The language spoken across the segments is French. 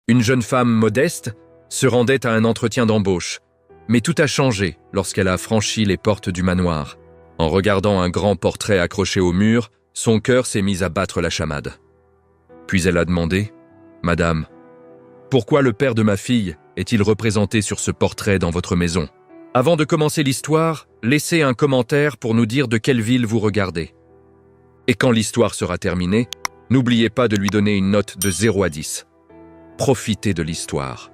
Une jeune femme modeste se rendait à un entretien d'embauche, mais tout a changé lorsqu'elle a franchi les portes du manoir. En regardant un grand portrait accroché au mur, son cœur s'est mis à battre la chamade. Puis elle a demandé « Madame, pourquoi le père de ma fille est-il représenté sur ce portrait dans votre maison ? Avant de commencer l'histoire, laissez un commentaire pour nous dire de quelle ville vous regardez. Et quand l'histoire sera terminée, n'oubliez pas de lui donner une note de 0 à 10. Profitez de l'histoire. »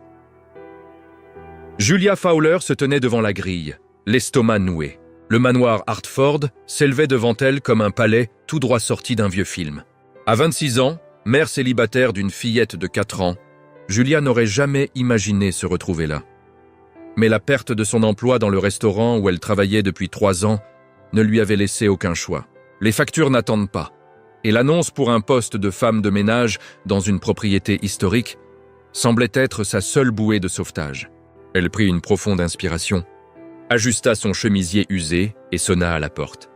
Julia Fowler se tenait devant la grille, l'estomac noué. Le manoir Hartford s'élevait devant elle comme un palais tout droit sorti d'un vieux film. À 26 ans, mère célibataire d'une fillette de 4 ans, Julia n'aurait jamais imaginé se retrouver là. Mais la perte de son emploi dans le restaurant où elle travaillait depuis 3 ans ne lui avait laissé aucun choix. Les factures n'attendent pas, et l'annonce pour un poste de femme de ménage dans une propriété historique semblait être sa seule bouée de sauvetage. Elle prit une profonde inspiration, ajusta son chemisier usé et sonna à la porte.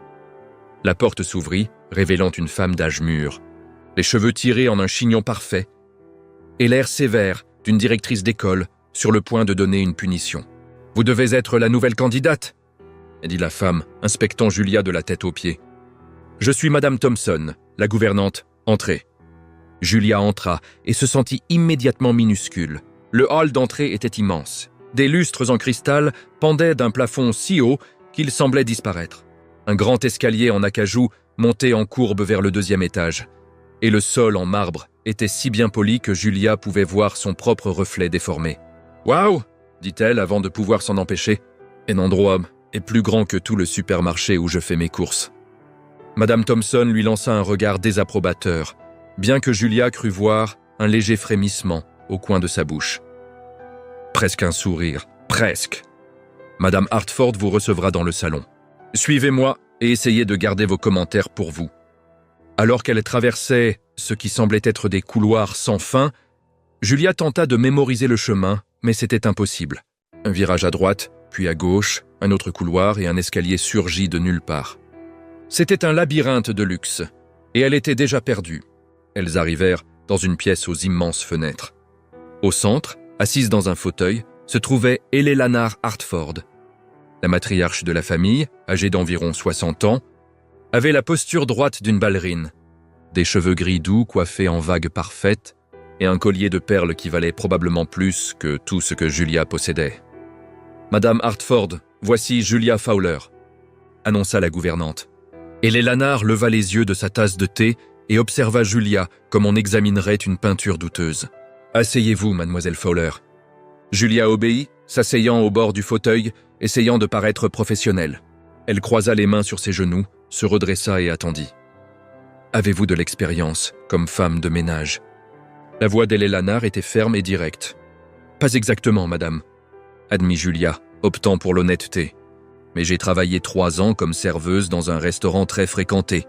La porte s'ouvrit, révélant une femme d'âge mûr, les cheveux tirés en un chignon parfait, et l'air sévère d'une directrice d'école sur le point de donner une punition. « Vous devez être la nouvelle candidate » dit la femme, inspectant Julia de la tête aux pieds. « Je suis Madame Thompson, la gouvernante. Entrez. » Julia entra et se sentit immédiatement minuscule. Le hall d'entrée était immense. Des lustres en cristal pendaient d'un plafond si haut qu'il semblait disparaître. Un grand escalier en acajou montait en courbe vers le 2e étage. Et le sol en marbre était si bien poli que Julia pouvait voir son propre reflet déformé. « Waouh !» dit-elle avant de pouvoir s'en empêcher. « Un endroit est plus grand que tout le supermarché où je fais mes courses. » Madame Thompson lui lança un regard désapprobateur, bien que Julia crut voir un léger frémissement au coin de sa bouche. Presque un sourire, presque. « Madame Hartford vous recevra dans le salon. Suivez-moi et essayez de garder vos commentaires pour vous. » Alors qu'elle traversait ce qui semblait être des couloirs sans fin, Julia tenta de mémoriser le chemin, mais c'était impossible. Un virage à droite, puis à gauche, un autre couloir et un escalier surgit de nulle part. C'était un labyrinthe de luxe, et elle était déjà perdue. Elles arrivèrent dans une pièce aux immenses fenêtres. Au centre, assise dans un fauteuil, se trouvait Eleanor Hartford. La matriarche de la famille, âgée d'environ 60 ans, avait la posture droite d'une ballerine, des cheveux gris doux coiffés en vagues parfaites et un collier de perles qui valait probablement plus que tout ce que Julia possédait. « Madame Hartford, voici Julia Fowler », annonça la gouvernante. Et Eleanor leva les yeux de sa tasse de thé et observa Julia comme on examinerait une peinture douteuse. « Asseyez-vous, mademoiselle Fowler. » Julia obéit, s'asseyant au bord du fauteuil, essayant de paraître professionnelle. Elle croisa les mains sur ses genoux, se redressa et attendit. « Avez-vous de l'expérience comme femme de ménage ?» La voix d'Eleanor était ferme et directe. « Pas exactement, madame, » admit Julia, optant pour l'honnêteté. « Mais j'ai travaillé 3 ans comme serveuse dans un restaurant très fréquenté.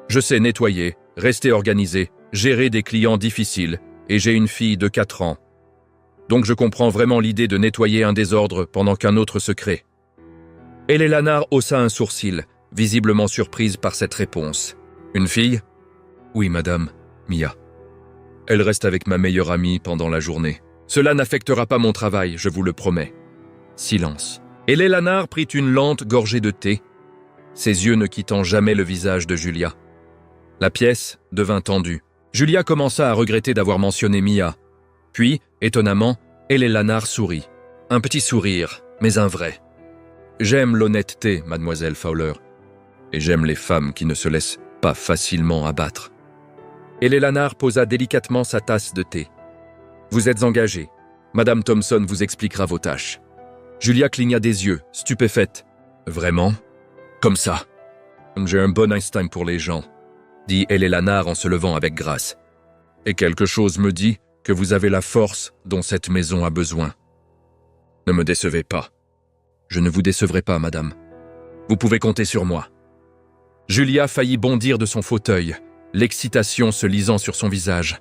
Je sais nettoyer, rester organisée, gérer des clients difficiles, et j'ai une fille de 4 ans. Donc je comprends vraiment l'idée de nettoyer un désordre pendant qu'un autre se crée. » Eleanor haussa un sourcil, visiblement surprise par cette réponse. « Une fille ? » ?»« Oui, madame, Mia. Elle reste avec ma meilleure amie pendant la journée. Cela n'affectera pas mon travail, je vous le promets. » Silence. Et Eleanor prit une lente gorgée de thé, ses yeux ne quittant jamais le visage de Julia. La pièce devint tendue. Julia commença à regretter d'avoir mentionné Mia. Puis, étonnamment, Eleanor sourit. Un petit sourire, mais un vrai. « J'aime l'honnêteté, mademoiselle Fowler, et j'aime les femmes qui ne se laissent pas facilement abattre. » Eleanor posa délicatement sa tasse de thé. « Vous êtes engagée. Madame Thompson vous expliquera vos tâches. » Julia cligna des yeux, stupéfaite. « Vraiment ? Comme ça ? J'ai un bon instinct pour les gens, » dit Eleanor en se levant avec grâce. « Et quelque chose me dit que vous avez la force dont cette maison a besoin. Ne me décevez pas. » « Je ne vous décevrai pas, madame. Vous pouvez compter sur moi. » Julia faillit bondir de son fauteuil, l'excitation se lisant sur son visage.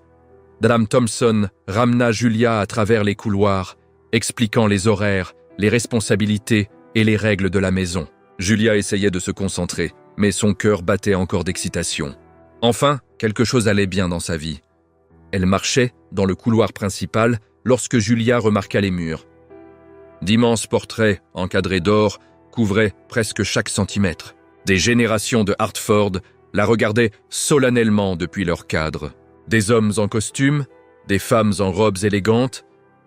Madame Thompson ramena Julia à travers les couloirs, expliquant les horaires, les responsabilités et les règles de la maison. Julia essayait de se concentrer, mais son cœur battait encore d'excitation. Enfin, quelque chose allait bien dans sa vie. Elle marchait dans le couloir principal lorsque Julia remarqua les murs. D'immenses portraits, encadrés d'or, couvraient presque chaque centimètre. Des générations de Hartford la regardaient solennellement depuis leur cadre. Des hommes en costume, des femmes en robes élégantes,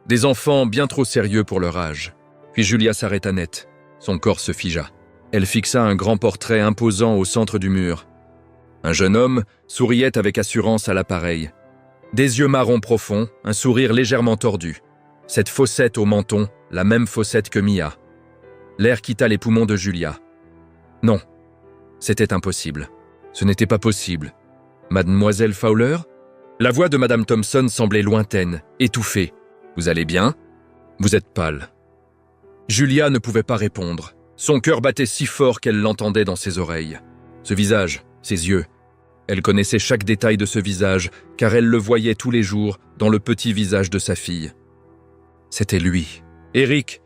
des enfants bien trop sérieux pour leur âge. Puis Julia s'arrêta net. Son corps se figea. Elle fixa un grand portrait imposant au centre du mur. Un jeune homme souriait avec assurance à l'appareil. Des yeux marron profonds, un sourire légèrement tordu. Cette fossette au menton, la même fossette que Mia. L'air quitta les poumons de Julia. Non, c'était impossible. Ce n'était pas possible. Mademoiselle Fowler? La voix de Madame Thompson semblait lointaine, étouffée. « Vous allez bien ?» « Vous êtes pâle. » Julia ne pouvait pas répondre. Son cœur battait si fort qu'elle l'entendait dans ses oreilles. Ce visage, ses yeux. Elle connaissait chaque détail de ce visage, car elle le voyait tous les jours dans le petit visage de sa fille. C'était lui, Eric,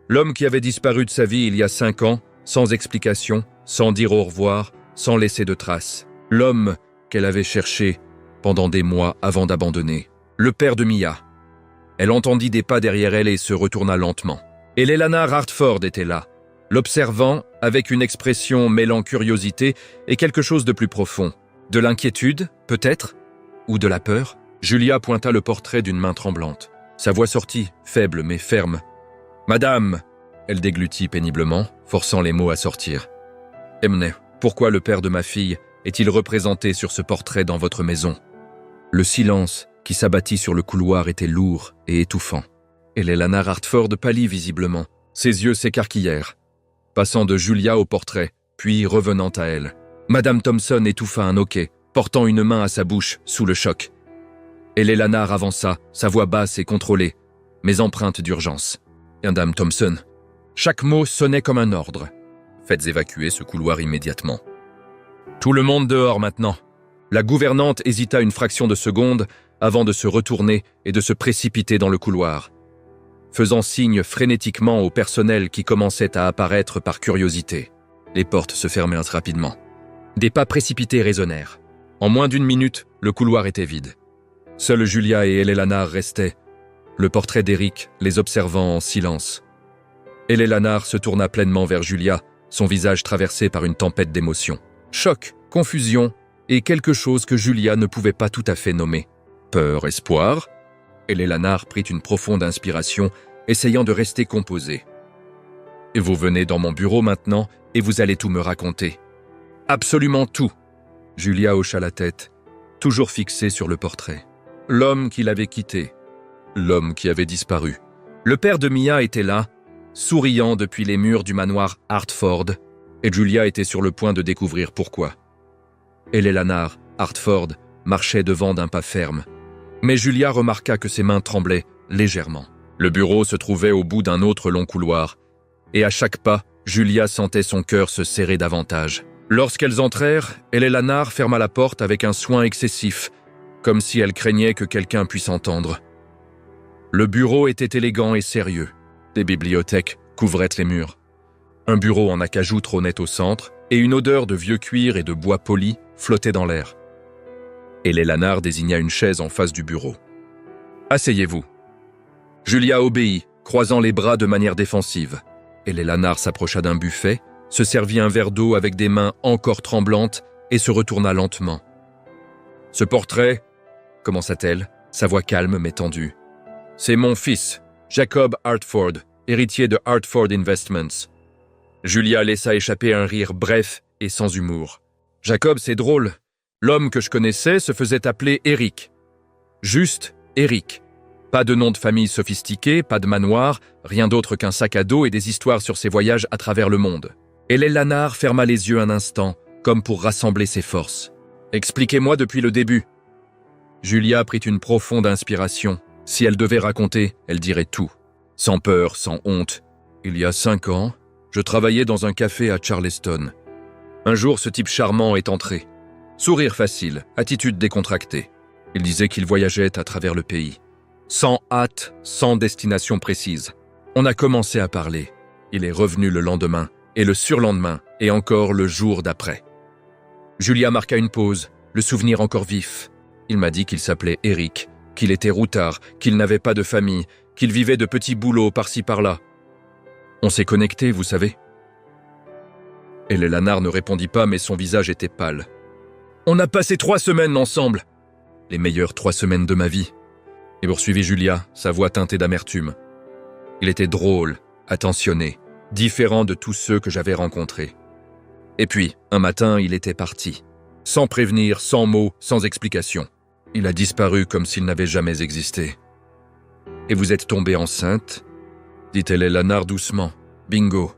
l'homme qui avait disparu de sa vie il y a 5 ans, sans explication, sans dire au revoir, sans laisser de traces. L'homme qu'elle avait cherché pendant des mois avant d'abandonner. Le père de Mia. Elle entendit des pas derrière elle et se retourna lentement. Et Eleanor Hartford était là, l'observant avec une expression mêlant curiosité et quelque chose de plus profond. De l'inquiétude, peut-être? Ou de la peur? Julia pointa le portrait d'une main tremblante. Sa voix sortit, faible mais ferme. « Madame !» Elle déglutit péniblement, forçant les mots à sortir. « Emne, pourquoi le père de ma fille est-il représenté sur ce portrait dans votre maison ?» Le silence qui s'abattit sur le couloir était lourd et étouffant. Et Eleanor Hartford pâlit visiblement. Ses yeux s'écarquillèrent, passant de Julia au portrait, puis revenant à elle. Madame Thompson étouffa un hoquet, portant une main à sa bouche, sous le choc. Et Eleanor avança, sa voix basse et contrôlée, mais empreinte d'urgence. « Madame Thompson. » Chaque mot sonnait comme un ordre. « Faites évacuer ce couloir immédiatement. » Tout le monde dehors maintenant. La gouvernante hésita une fraction de seconde avant de se retourner et de se précipiter dans le couloir, faisant signe frénétiquement au personnel qui commençait à apparaître par curiosité. Les portes se fermèrent rapidement. Des pas précipités résonnèrent. En moins d'1 minute, le couloir était vide. Seuls Julia et Eleanor restaient, le portrait d'Eric les observant en silence. Eleanor se tourna pleinement vers Julia, son visage traversé par une tempête d'émotions. Choc, confusion et quelque chose que Julia ne pouvait pas tout à fait nommer. Peur, espoir. Eleanor prit une profonde inspiration, essayant de rester composée. « Et vous venez dans mon bureau maintenant et vous allez tout me raconter. »« Absolument tout. » Julia hocha la tête, toujours fixée sur le portrait. L'homme qui l'avait quitté. L'homme qui avait disparu. Le père de Mia était là, souriant depuis les murs du manoir Hartford, et Julia était sur le point de découvrir pourquoi. Eleanor Hartford marchait devant d'un pas ferme, mais Julia remarqua que ses mains tremblaient légèrement. Le bureau se trouvait au bout d'un autre long couloir, et à chaque pas, Julia sentait son cœur se serrer davantage. Lorsqu'elles entrèrent, Eleanor ferma la porte avec un soin excessif, comme si elle craignait que quelqu'un puisse entendre. Le bureau était élégant et sérieux. Des bibliothèques couvraient les murs. Un bureau en acajou trônait au centre, et une odeur de vieux cuir et de bois poli flottait dans l'air. Eleanor désigna une chaise en face du bureau. « Asseyez-vous. » Julia obéit, croisant les bras de manière défensive. Eleanor s'approcha d'un buffet, se servit un verre d'eau avec des mains encore tremblantes et se retourna lentement. « Ce portrait, » commença-t-elle, sa voix calme mais tendue. « C'est mon fils, Jacob Hartford, héritier de Hartford Investments. » Julia laissa échapper un rire bref et sans humour. « Jacob, c'est drôle. L'homme que je connaissais se faisait appeler Eric. Juste Eric. Pas de nom de famille sophistiqué, pas de manoir, rien d'autre qu'un sac à dos et des histoires sur ses voyages à travers le monde. » Et Eleanor ferma les yeux un instant, comme pour rassembler ses forces. « Expliquez-moi depuis le début. » Julia prit une profonde inspiration. Si elle devait raconter, elle dirait tout. Sans peur, sans honte. Il y a 5 ans, je travaillais dans un café à Charleston. Un jour, ce type charmant est entré. Sourire facile, attitude décontractée. Il disait qu'il voyageait à travers le pays. Sans hâte, sans destination précise. On a commencé à parler. Il est revenu le lendemain, et le surlendemain, et encore le jour d'après. Julia marqua une pause, le souvenir encore vif. Il m'a dit qu'il s'appelait Eric, qu'il était routard, qu'il n'avait pas de famille, qu'il vivait de petits boulots par-ci par-là. On s'est connecté, vous savez. Et Eleanor ne répondit pas, mais son visage était pâle. On a passé 3 semaines ensemble. Les meilleures 3 semaines de ma vie. Et poursuivit Julia, sa voix teintée d'amertume. Il était drôle, attentionné, différent de tous ceux que j'avais rencontrés. Et puis, un matin, il était parti. Sans prévenir, sans mots, sans explication. Il a disparu comme s'il n'avait jamais existé. « Et vous êtes tombée enceinte ?» dit-elle Eleanor doucement. « Bingo !»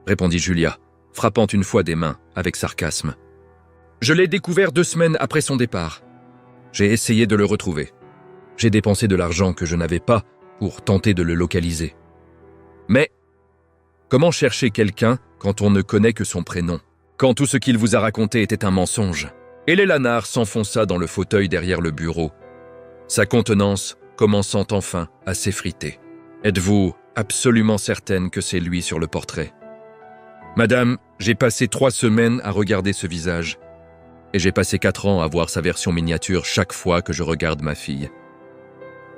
répondit Julia, frappant une fois des mains, avec sarcasme. « Je l'ai découvert 2 semaines après son départ. J'ai essayé de le retrouver. J'ai dépensé de l'argent que je n'avais pas pour tenter de le localiser. Mais comment chercher quelqu'un quand on ne connaît que son prénom, quand tout ce qu'il vous a raconté était un mensonge ?» Et Eleanor s'enfonça dans le fauteuil derrière le bureau, sa contenance commençant enfin à s'effriter. « Êtes-vous absolument certaine que c'est lui sur le portrait ?»« Madame, j'ai passé 3 semaines à regarder ce visage, et j'ai passé 4 ans à voir sa version miniature chaque fois que je regarde ma fille. »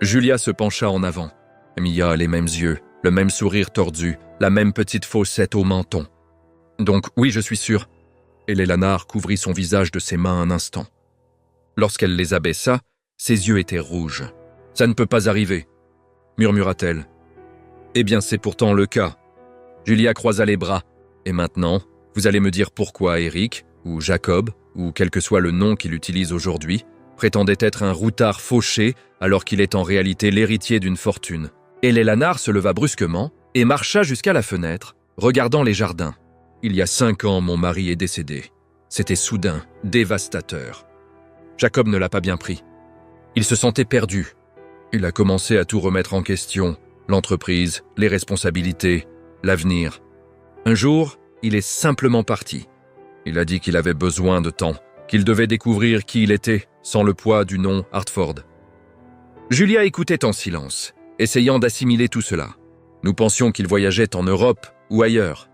Julia se pencha en avant. Mia a les mêmes yeux, le même sourire tordu, la même petite fossette au menton. « Donc oui, je suis sûre. » Et Eleanor couvrit son visage de ses mains un instant. Lorsqu'elle les abaissa, ses yeux étaient rouges. « Ça ne peut pas arriver, » murmura-t-elle. « Eh bien, c'est pourtant le cas. » Julia croisa les bras. « Et maintenant, vous allez me dire pourquoi Eric, ou Jacob, ou quel que soit le nom qu'il utilise aujourd'hui, prétendait être un routard fauché alors qu'il est en réalité l'héritier d'une fortune. » Et Eleanor se leva brusquement et marcha jusqu'à la fenêtre, regardant les jardins. « Il y a 5 ans, mon mari est décédé. C'était soudain, dévastateur. Jacob ne l'a pas bien pris. Il se sentait perdu. Il a commencé à tout remettre en question, l'entreprise, les responsabilités, l'avenir. Un jour, il est simplement parti. Il a dit qu'il avait besoin de temps, qu'il devait découvrir qui il était, sans le poids du nom Hartford. » Julia écoutait en silence, essayant d'assimiler tout cela. Nous pensions qu'il voyageait en Europe ou ailleurs.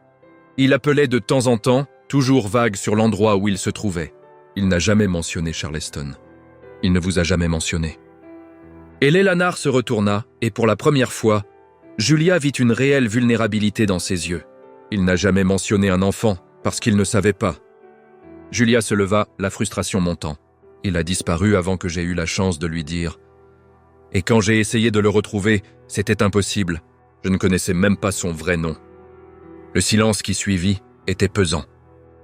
Il appelait de temps en temps, toujours vague sur l'endroit où il se trouvait. Il n'a jamais mentionné Charleston. Il ne vous a jamais mentionné. Et Eleanor se retourna, et pour la première fois, Julia vit une réelle vulnérabilité dans ses yeux. Il n'a jamais mentionné un enfant, parce qu'il ne savait pas. Julia se leva, la frustration montant. Il a disparu avant que j'aie eu la chance de lui dire. Et quand j'ai essayé de le retrouver, c'était impossible. Je ne connaissais même pas son vrai nom. Le silence qui suivit était pesant.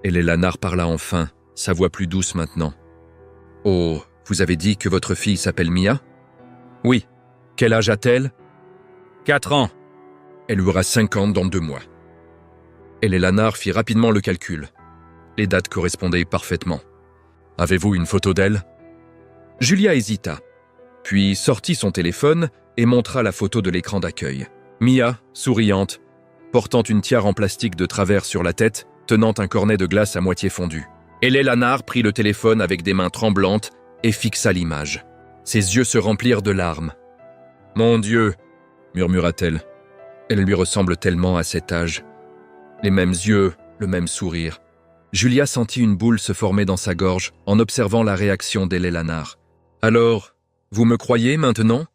Et Eleanor parla enfin, sa voix plus douce maintenant. « Oh, vous avez dit que votre fille s'appelle Mia ?»« Oui. Quel âge a-t-elle ?»« 4 ans. Elle aura 5 ans dans 2 mois. » Et Eleanor fit rapidement le calcul. Les dates correspondaient parfaitement. « Avez-vous une photo d'elle ?» Julia hésita, puis sortit son téléphone et montra la photo de l'écran d'accueil. Mia, souriante, portant une tiare en plastique de travers sur la tête, tenant un cornet de glace à moitié fondu. Et Eleanor prit le téléphone avec des mains tremblantes et fixa l'image. Ses yeux se remplirent de larmes. « Mon Dieu !» murmura-t-elle. Elle lui ressemble tellement à cet âge. Les mêmes yeux, le même sourire. Julia sentit une boule se former dans sa gorge en observant la réaction d'Eleanor. « Alors, vous me croyez maintenant ?»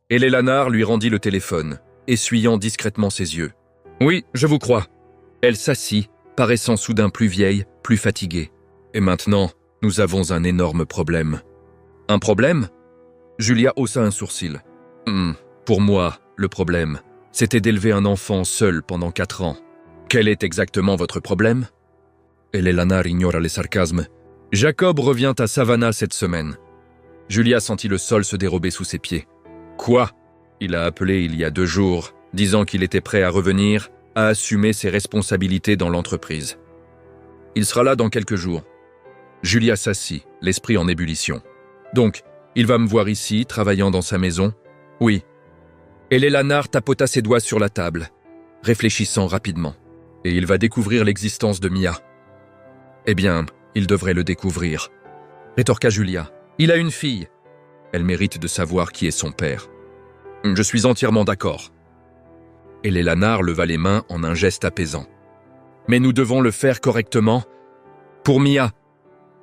Et Eleanor lui rendit le téléphone, essuyant discrètement ses yeux. « Oui, je vous crois. » Elle s'assit, paraissant soudain plus vieille, plus fatiguée. « Et maintenant, nous avons un énorme problème. »« Un problème ?» Julia haussa un sourcil. « Pour moi, le problème, c'était d'élever un enfant seul pendant 4 ans. Quel est exactement votre problème ?» Et Eleanor ignora les sarcasmes. « Jacob revient à Savannah cette semaine. » Julia sentit le sol se dérober sous ses pieds. « Quoi ?» Il a appelé il y a 2 jours, disant qu'il était prêt à revenir, à assumer ses responsabilités dans l'entreprise. Il sera là dans quelques jours. Julia s'assit, l'esprit en ébullition. « Donc, il va me voir ici, travaillant dans sa maison ?»« Oui. » Et Eleanor tapota ses doigts sur la table, réfléchissant rapidement. « Et il va découvrir l'existence de Mia. »« Eh bien, il devrait le découvrir. » Rétorqua Julia. « Il a une fille. Elle mérite de savoir qui est son père. » « Je suis entièrement d'accord. » Et Eleanor leva les mains en un geste apaisant. « Mais nous devons le faire correctement. Pour Mia.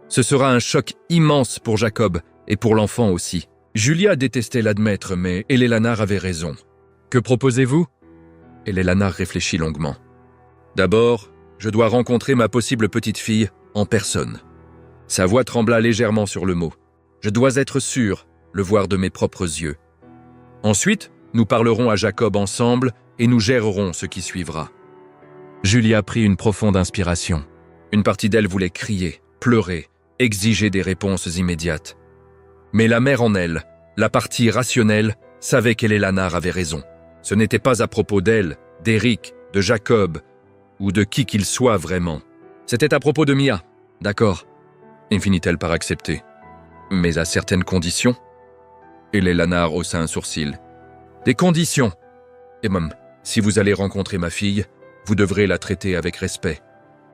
Ce sera un choc immense pour Jacob et pour l'enfant aussi. Julia détestait l'admettre, mais Eleanor avait raison. Que proposez-vous? Eleanor réfléchit longuement. D'abord, je dois rencontrer ma possible petite-fille en personne. Sa voix trembla légèrement sur le mot. Je dois être sûr, le voir de mes propres yeux. Ensuite, nous parlerons à Jacob ensemble et nous gérerons ce qui suivra. Julia prit une profonde inspiration. Une partie d'elle voulait crier, pleurer, exiger des réponses immédiates. Mais la mère en elle, la partie rationnelle, savait qu'Eleanor avait raison. Ce n'était pas à propos d'elle, d'Eric, de Jacob, ou de qui qu'il soit vraiment. C'était à propos de Mia, d'accord, et finit-elle par accepter. Mais à certaines conditions. Eleanor haussa un sourcil. Des conditions. Et même, si vous allez rencontrer ma fille, vous devrez la traiter avec respect.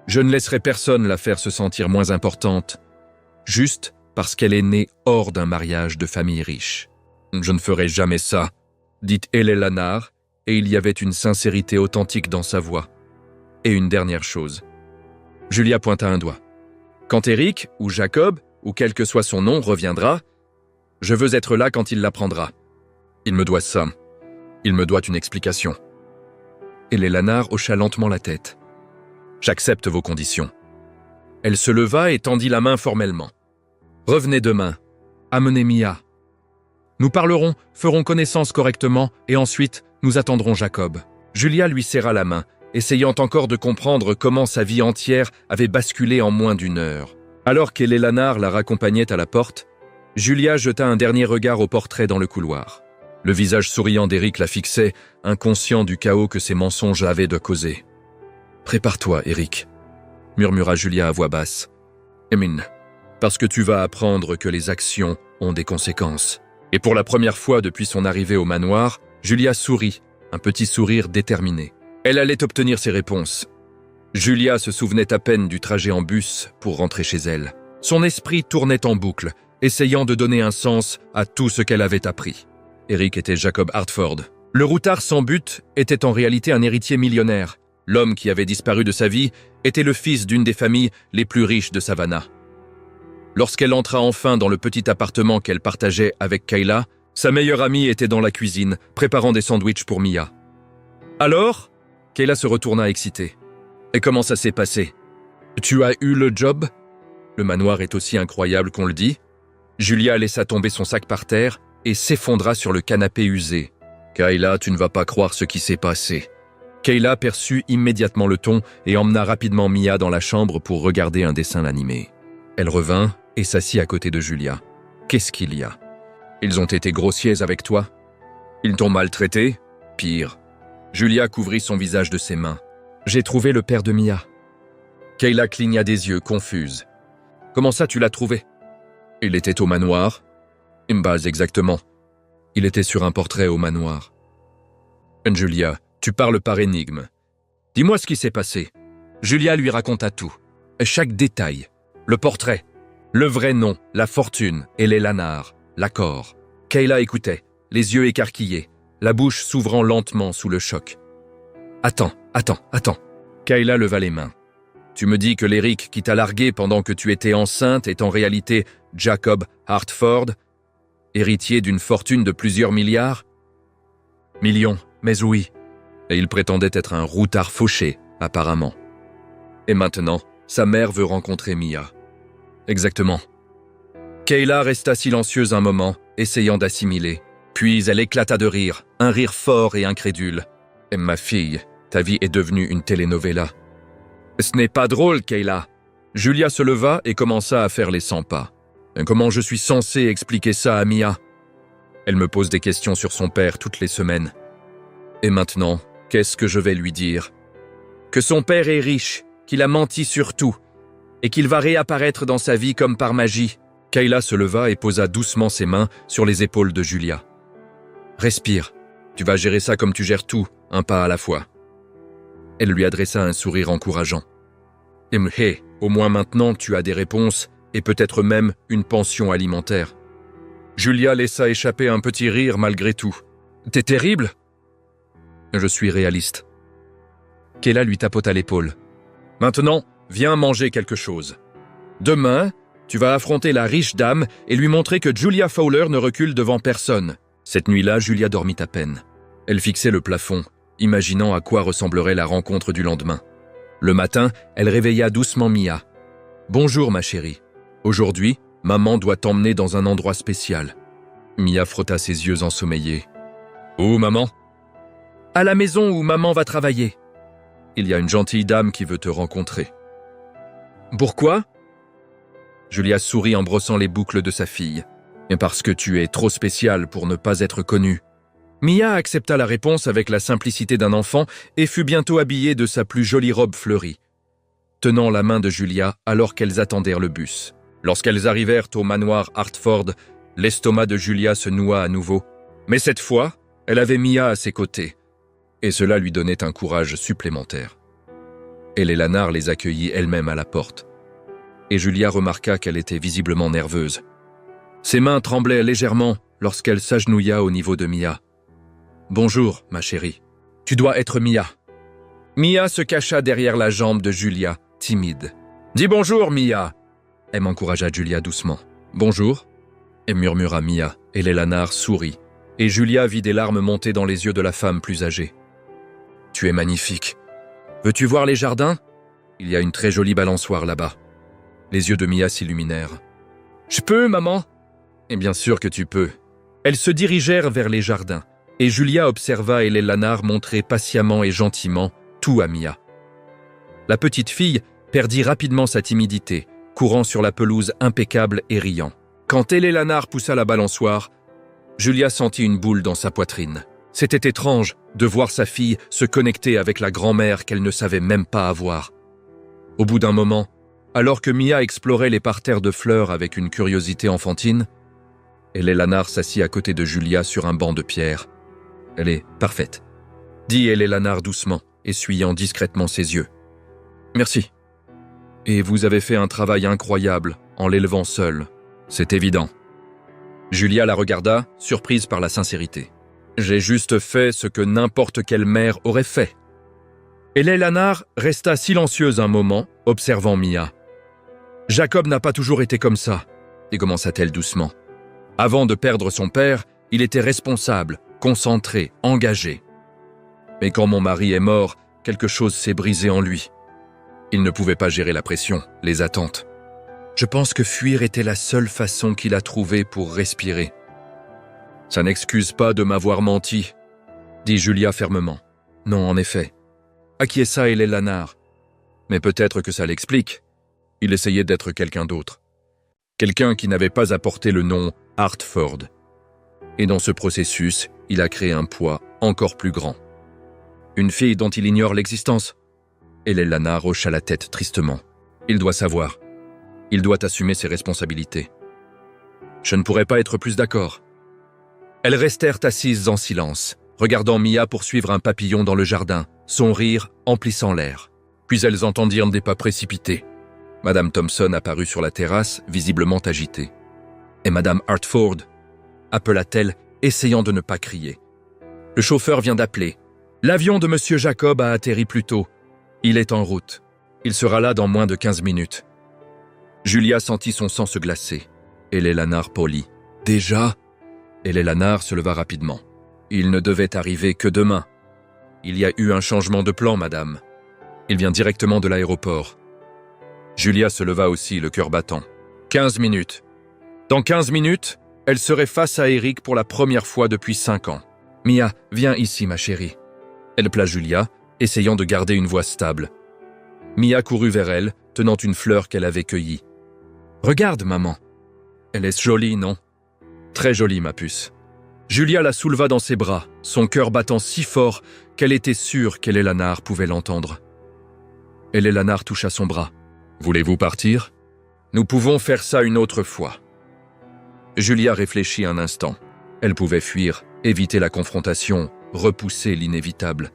Je ne laisserai personne la faire se sentir moins importante, juste parce qu'elle est née hors d'un mariage de famille riche. Je ne ferai jamais ça, dit Eleanor, et il y avait une sincérité authentique dans sa voix. Et une dernière chose. Julia pointa un doigt. Quand Eric, ou Jacob, ou quel que soit son nom, reviendra, je veux être là quand il l'apprendra. Il me doit ça. Il me doit une explication. Eleanor hocha lentement la tête. J'accepte vos conditions. Elle se leva et tendit la main formellement. Revenez demain. Amenez Mia. Nous parlerons, ferons connaissance correctement et ensuite nous attendrons Jacob. Julia lui serra la main, essayant encore de comprendre comment sa vie entière avait basculé en moins d'une heure. Alors qu'Eleanor la raccompagnait à la porte, Julia jeta un dernier regard au portrait dans le couloir. Le visage souriant d'Eric la fixait, inconscient du chaos que ses mensonges avaient de causer. « Prépare-toi, Eric, murmura Julia à voix basse. « Emin, parce que tu vas apprendre que les actions ont des conséquences. » Et pour la première fois depuis son arrivée au manoir, Julia sourit, un petit sourire déterminé. Elle allait obtenir ses réponses. Julia se souvenait à peine du trajet en bus pour rentrer chez elle. Son esprit tournait en boucle, essayant de donner un sens à tout ce qu'elle avait appris. Eric était Jacob Hartford. Le routard sans but était en réalité un héritier millionnaire. L'homme qui avait disparu de sa vie était le fils d'une des familles les plus riches de Savannah. Lorsqu'elle entra enfin dans le petit appartement qu'elle partageait avec Kayla, sa meilleure amie était dans la cuisine, préparant des sandwichs pour Mia. « Alors ?» Kayla se retourna excitée. « Et comment ça s'est passé ? Tu as eu le job ? Le manoir est aussi incroyable qu'on le dit. » Julia laissa tomber son sac par terre et s'effondra sur le canapé usé. « Kayla, tu ne vas pas croire ce qui s'est passé. » Kayla perçut immédiatement le ton et emmena rapidement Mia dans la chambre pour regarder un dessin animé. Elle revint et s'assit à côté de Julia. « Qu'est-ce qu'il y a ? Ils ont été grossiers avec toi ? Ils t'ont maltraité ? Pire. » Julia couvrit son visage de ses mains. « J'ai trouvé le père de Mia. » Kayla cligna des yeux, confuse. « Comment ça, tu l'as trouvé ? Il était au manoir ? » Bah, exactement. Il était sur un portrait au manoir. « Julia, tu parles par énigme. Dis-moi ce qui s'est passé. » Julia lui raconta tout. Chaque détail. Le portrait. Le vrai nom, la fortune et Eleanor, l'accord. Kayla écoutait, les yeux écarquillés, la bouche s'ouvrant lentement sous le choc. « Attends. Kayla leva les mains. « Tu me dis que l'Eric qui t'a largué pendant que tu étais enceinte est en réalité Jacob Hartford, héritier d'une fortune de plusieurs milliards ? » « Millions, mais oui. » Et il prétendait être un routard fauché, apparemment. Et maintenant, sa mère veut rencontrer Mia. Exactement. Kayla resta silencieuse un moment, essayant d'assimiler. Puis elle éclata de rire, un rire fort et incrédule. « Ma fille, ta vie est devenue une telenovela. » « Ce n'est pas drôle, Kayla. » Julia se leva et commença à faire les 100 pas. « Comment je suis censée expliquer ça à Mia ? Elle me pose des questions sur son père toutes les semaines. Et maintenant, qu'est-ce que je vais lui dire ? Que son père est riche, qu'il a menti sur tout, et qu'il va réapparaître dans sa vie comme par magie. » Kayla se leva et posa doucement ses mains sur les épaules de Julia. « Respire. Tu vas gérer ça comme tu gères tout, un pas à la fois. » Elle lui adressa un sourire encourageant. « Hé, au moins maintenant tu as des réponses et peut-être même une pension alimentaire. » Julia laissa échapper un petit rire malgré tout. « T'es terrible !»« Je suis réaliste. » Kayla lui tapota l'épaule. « Maintenant, viens manger quelque chose. Demain, Tu vas affronter la riche dame et lui montrer que Julia Fowler ne recule devant personne. » Cette nuit-là, Julia dormit à peine. Elle fixait le plafond, imaginant à quoi ressemblerait la rencontre du lendemain. Le matin, elle réveilla doucement Mia. « Bonjour, ma chérie. Aujourd'hui, maman doit t'emmener dans un endroit spécial. » Mia frotta ses yeux ensommeillés. « Où, maman ?»« À la maison où maman va travailler. Il y a une gentille dame qui veut te rencontrer. »« Pourquoi ?» Julia sourit en brossant les boucles de sa fille. « Mais parce que tu es trop spéciale pour ne pas être connue. » Mia accepta la réponse avec la simplicité d'un enfant et fut bientôt habillée de sa plus jolie robe fleurie, tenant la main de Julia alors qu'elles attendirent le bus. Lorsqu'elles arrivèrent au manoir Hartford, l'estomac de Julia se noua à nouveau. Mais cette fois, elle avait Mia à ses côtés, et cela lui donnait un courage supplémentaire. Eleanor les accueillit elle-même à la porte, et Julia remarqua qu'elle était visiblement nerveuse. Ses mains tremblaient légèrement lorsqu'elle s'agenouilla au niveau de Mia. « Bonjour, ma chérie. Tu dois être Mia. » Mia se cacha derrière la jambe de Julia, timide. « Dis bonjour, Mia !» Elle m'encouragea Julia doucement. « Bonjour !» et murmura Mia, et Eleanor sourit, et Julia vit des larmes monter dans les yeux de la femme plus âgée. « Tu es magnifique. Veux-tu voir les jardins ? Il y a une très jolie balançoire là-bas. » Les yeux de Mia s'illuminèrent. « Je peux, maman ?» « Et bien sûr que tu peux. » Elles se dirigèrent vers les jardins, et Julia observa Eleanor montrer patiemment et gentiment tout à Mia. La petite fille perdit rapidement sa timidité, courant sur la pelouse impeccable et riant. Quand Eleanor poussa la balançoire, Julia sentit une boule dans sa poitrine. C'était étrange de voir sa fille se connecter avec la grand-mère qu'elle ne savait même pas avoir. Au bout d'un moment, alors que Mia explorait les parterres de fleurs avec une curiosité enfantine, Eleanor s'assit à côté de Julia sur un banc de pierre. « Elle est parfaite », dit Eleanor doucement, essuyant discrètement ses yeux. « Merci. Et vous avez fait un travail incroyable en l'élevant seule, c'est évident. » Julia la regarda, surprise par la sincérité. « J'ai juste fait ce que n'importe quelle mère aurait fait. » Eleanor resta silencieuse un moment, observant Mia. « Jacob n'a pas toujours été comme ça, » et commença-t-elle doucement. Avant de perdre son père, il était responsable, concentré, engagé. Mais quand mon mari est mort, quelque chose s'est brisé en lui. Il ne pouvait pas gérer la pression, les attentes. Je pense que fuir était la seule façon qu'il a trouvée pour respirer. « Ça n'excuse pas de m'avoir menti », dit Julia fermement. « Non, en effet. Acquiesça Eleanor. Mais peut-être que ça l'explique. Il essayait d'être quelqu'un d'autre. Quelqu'un qui n'avait pas apporté le nom Hartford. Et dans ce processus, il a créé un poids encore plus grand. Une fille dont il ignore l'existence. » Eleanor hocha la tête tristement. « Il doit savoir. Il doit assumer ses responsabilités. » Je ne pourrais pas être plus d'accord. Elles restèrent assises en silence, regardant Mia poursuivre un papillon dans le jardin, son rire emplissant l'air. Puis elles entendirent des pas précipités. Madame Thompson apparut sur la terrasse, visiblement agitée. « Et Madame Hartford ?» appela-t-elle, essayant de ne pas crier. « Le chauffeur vient d'appeler. L'avion de Monsieur Jacob a atterri plus tôt. Il est en route. Il sera là dans moins de 15 minutes. » Julia sentit son sang se glacer. Eleanor pâlit. « Déjà ?» Eleanor se leva rapidement. « Il ne devait arriver que demain. Il y a eu un changement de plan, madame. Il vient directement de l'aéroport. » Julia se leva aussi, le cœur battant. 15 minutes. Dans 15 minutes, elle serait face à Eric pour la première fois depuis 5 ans. « Mia, viens ici, ma chérie. » Elle appela Julia, essayant de garder une voix stable. Mia courut vers elle, tenant une fleur qu'elle avait cueillie. « Regarde, maman. Elle est jolie, non ? » « Très jolie, ma puce. » Julia la souleva dans ses bras, son cœur battant si fort qu'elle était sûre qu'Eleanor pouvait l'entendre. Eleanor toucha son bras. « Voulez-vous partir ? Nous pouvons faire ça une autre fois. » Julia réfléchit un instant. Elle pouvait fuir, éviter la confrontation, repousser l'inévitable.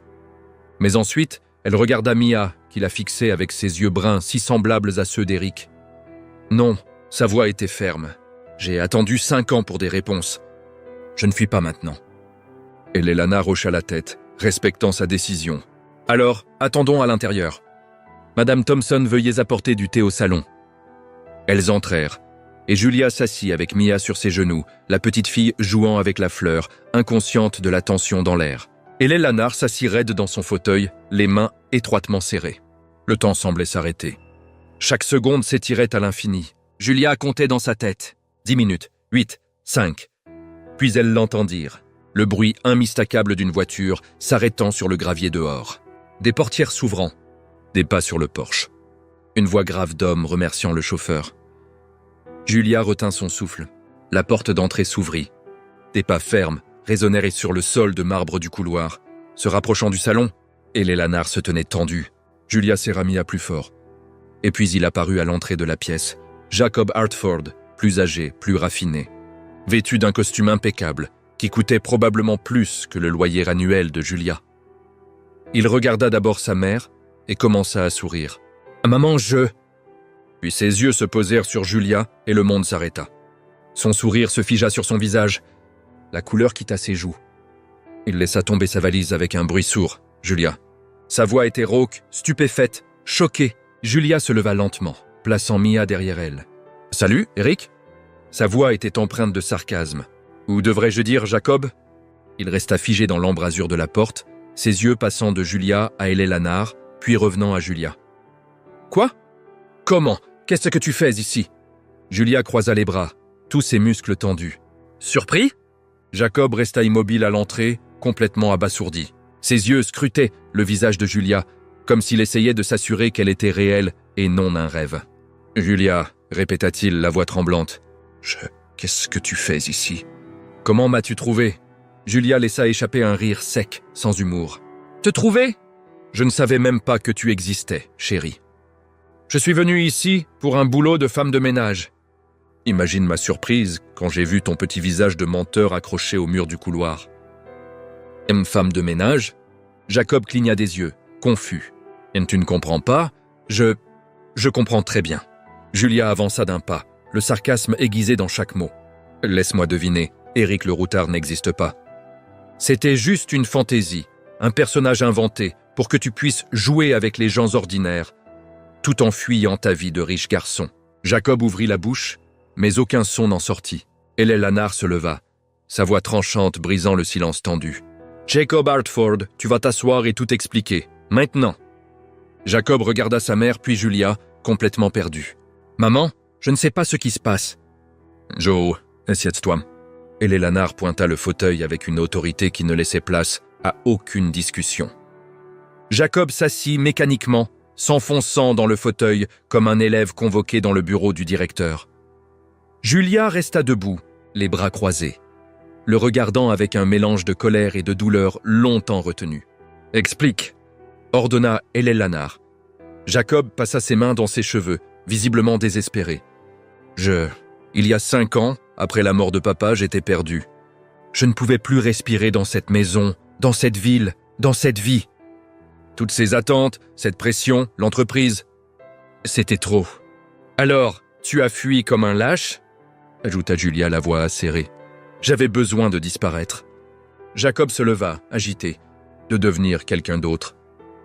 Mais ensuite, elle regarda Mia, qui la fixait avec ses yeux bruns si semblables à ceux d'Eric. Non, sa voix était ferme. J'ai attendu 5 ans pour des réponses. Je ne fuis pas maintenant. Eleanor hocha la tête, respectant sa décision. Alors, attendons à l'intérieur. Madame Thompson, veuillez apporter du thé au salon. Elles entrèrent, et Julia s'assit avec Mia sur ses genoux, la petite fille jouant avec la fleur, inconsciente de la tension dans l'air. Hélène Lanard s'assit raide dans son fauteuil, les mains étroitement serrées. Le temps semblait s'arrêter. Chaque seconde s'étirait à l'infini. Julia comptait dans sa tête. 10 minutes, 8, 5. Puis elle l'entendirent. Le bruit immistakable d'une voiture s'arrêtant sur le gravier dehors. Des portières s'ouvrant. Des pas sur le porche. Une voix grave d'homme remerciant le chauffeur. Julia retint son souffle. La porte d'entrée s'ouvrit. Des pas fermes résonnèrent sur le sol de marbre du couloir. Se rapprochant du salon, Hélène Lanard se tenait tendue. Julia serra Mia plus fort. Et puis il apparut à l'entrée de la pièce. Jacob Hartford, plus âgé, plus raffiné. Vêtu d'un costume impeccable, qui coûtait probablement plus que le loyer annuel de Julia. Il regarda d'abord sa mère et commença à sourire. « Maman, je… » Puis ses yeux se posèrent sur Julia et le monde s'arrêta. Son sourire se figea sur son visage. La couleur quitta ses joues. Il laissa tomber sa valise avec un bruit sourd. Julia. Sa voix était rauque, stupéfaite, choquée. Julia se leva lentement, plaçant Mia derrière elle. « Salut, Eric ?» Sa voix était empreinte de sarcasme. Ou devrais-je dire Jacob ? Il resta figé dans l'embrasure de la porte, ses yeux passant de Julia à Hélène Lanard, puis revenant à Julia. « Quoi ? Comment ? Qu'est-ce que tu fais ici ?» Julia croisa les bras, tous ses muscles tendus. « Surpris ?» Jacob resta immobile à l'entrée, complètement abasourdi. Ses yeux scrutaient le visage de Julia, comme s'il essayait de s'assurer qu'elle était réelle et non un rêve. « Julia, » répéta-t-il, la voix tremblante. « Qu'est-ce que tu fais ici ?»« Comment m'as-tu trouvé ?» Julia laissa échapper un rire sec, sans humour. « Te trouver ? Je ne savais même pas que tu existais, chérie. Je suis venu ici pour un boulot de femme de ménage. Imagine ma surprise quand j'ai vu ton petit visage de menteur accroché au mur du couloir. »« Femme de ménage ?» Jacob cligna des yeux, confus. « Et tu ne comprends pas ? Je comprends très bien. » Julia avança d'un pas, le sarcasme aiguisé dans chaque mot. « Laisse-moi deviner, Éric le Routard n'existe pas. C'était juste une fantaisie, un personnage inventé pour que tu puisses jouer avec les gens ordinaires, tout en fuyant ta vie de riche garçon. » Jacob ouvrit la bouche, mais aucun son n'en sortit. Hélène Lanard se leva, sa voix tranchante brisant le silence tendu. « Jacob Hartford, tu vas t'asseoir et tout expliquer, maintenant. » Jacob regarda sa mère puis Julia, complètement perdue. « Maman, je ne sais pas ce qui se passe. »« Joe, assieds-toi. » Hélène Lanard pointa le fauteuil avec une autorité qui ne laissait place à aucune discussion. Jacob s'assit mécaniquement, s'enfonçant dans le fauteuil comme un élève convoqué dans le bureau du directeur. Julia resta debout, les bras croisés, le regardant avec un mélange de colère et de douleur longtemps retenu. « Explique !» ordonna Hélène Lanard. Jacob passa ses mains dans ses cheveux, visiblement désespéré. « Il y a 5 ans, après la mort de papa, j'étais perdu. Je ne pouvais plus respirer dans cette maison, dans cette ville, dans cette vie. Toutes ces attentes, cette pression, l'entreprise, c'était trop. Alors, tu as fui comme un lâche ?» ajouta Julia la voix acérée. « J'avais besoin de disparaître. » Jacob se leva, agité, de devenir quelqu'un d'autre.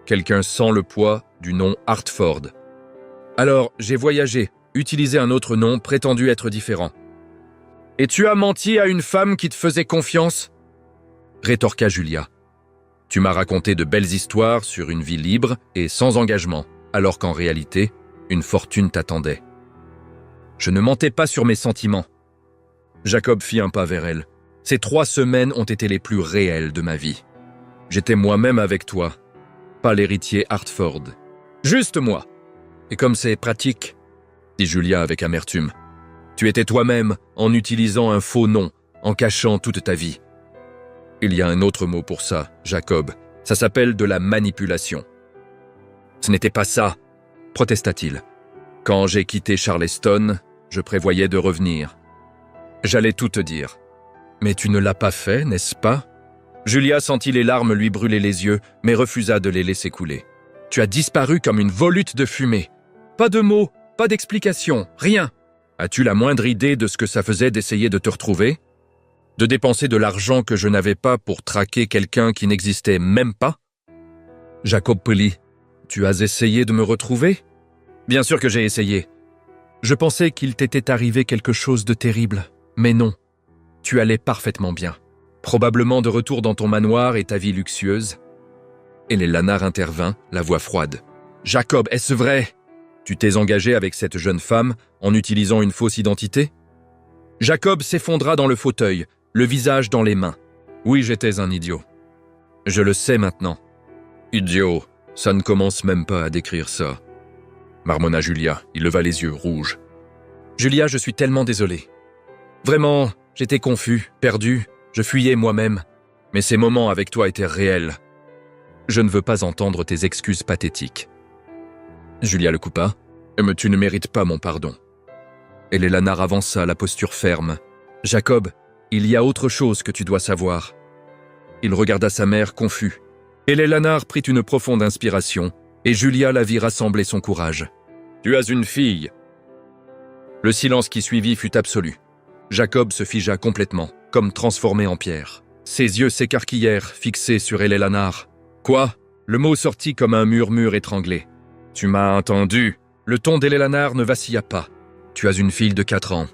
Quelqu'un sans le poids du nom Hartford. « Alors, j'ai voyagé, utilisé un autre nom prétendu être différent. »« Et tu as menti à une femme qui te faisait confiance ?» rétorqua Julia. « Tu m'as raconté de belles histoires sur une vie libre et sans engagement, alors qu'en réalité, une fortune t'attendait. » Je ne mentais pas sur mes sentiments. Jacob fit un pas vers elle. Ces 3 semaines ont été les plus réelles de ma vie. J'étais moi-même avec toi, pas l'héritier Hartford. Juste moi. Et comme c'est pratique, dit Julia avec amertume. Tu étais toi-même en utilisant un faux nom, en cachant toute ta vie. Il y a un autre mot pour ça, Jacob. Ça s'appelle de la manipulation. Ce n'était pas ça, protesta-t-il. Quand j'ai quitté Charleston, je prévoyais de revenir. J'allais tout te dire. Mais tu ne l'as pas fait, n'est-ce pas ? Julia sentit les larmes lui brûler les yeux, mais refusa de les laisser couler. Tu as disparu comme une volute de fumée. Pas de mots, pas d'explication, rien. As-tu la moindre idée de ce que ça faisait d'essayer de te retrouver ? De dépenser de l'argent que je n'avais pas pour traquer quelqu'un qui n'existait même pas ? Jacob Polly, tu as essayé de me retrouver ? Bien sûr que j'ai essayé. Je pensais qu'il t'était arrivé quelque chose de terrible, mais non. Tu allais parfaitement bien. Probablement de retour dans ton manoir et ta vie luxueuse. Et les Lanard intervint, la voix froide. « Jacob, est-ce vrai? Tu t'es engagé avec cette jeune femme en utilisant une fausse identité ?» Jacob s'effondra dans le fauteuil, le visage dans les mains. « Oui, j'étais un idiot. Je le sais maintenant. »« Idiot, ça ne commence même pas à décrire ça. » Marmonna Julia, il leva les yeux rouges. « Julia, je suis tellement désolé. Vraiment, j'étais confus, perdu, je fuyais moi-même. Mais ces moments avec toi étaient réels. Je ne veux pas entendre tes excuses pathétiques. » Julia le coupa. « Mais tu ne mérites pas mon pardon. » Et les Lanard avança, la posture ferme. « Jacob, il y a autre chose que tu dois savoir. » Il regarda sa mère, confus. Et les Lanard prit une profonde inspiration, et Julia la vit rassembler son courage. « Tu as une fille. » Le silence qui suivit fut absolu. Jacob se figea complètement, comme transformé en pierre. Ses yeux s'écarquillèrent, fixés sur les Lanard. « Quoi ?» Le mot sortit comme un murmure étranglé. « Tu m'as entendu ?» Le ton des Lanard ne vacilla pas. « Tu as une fille de 4 ans. »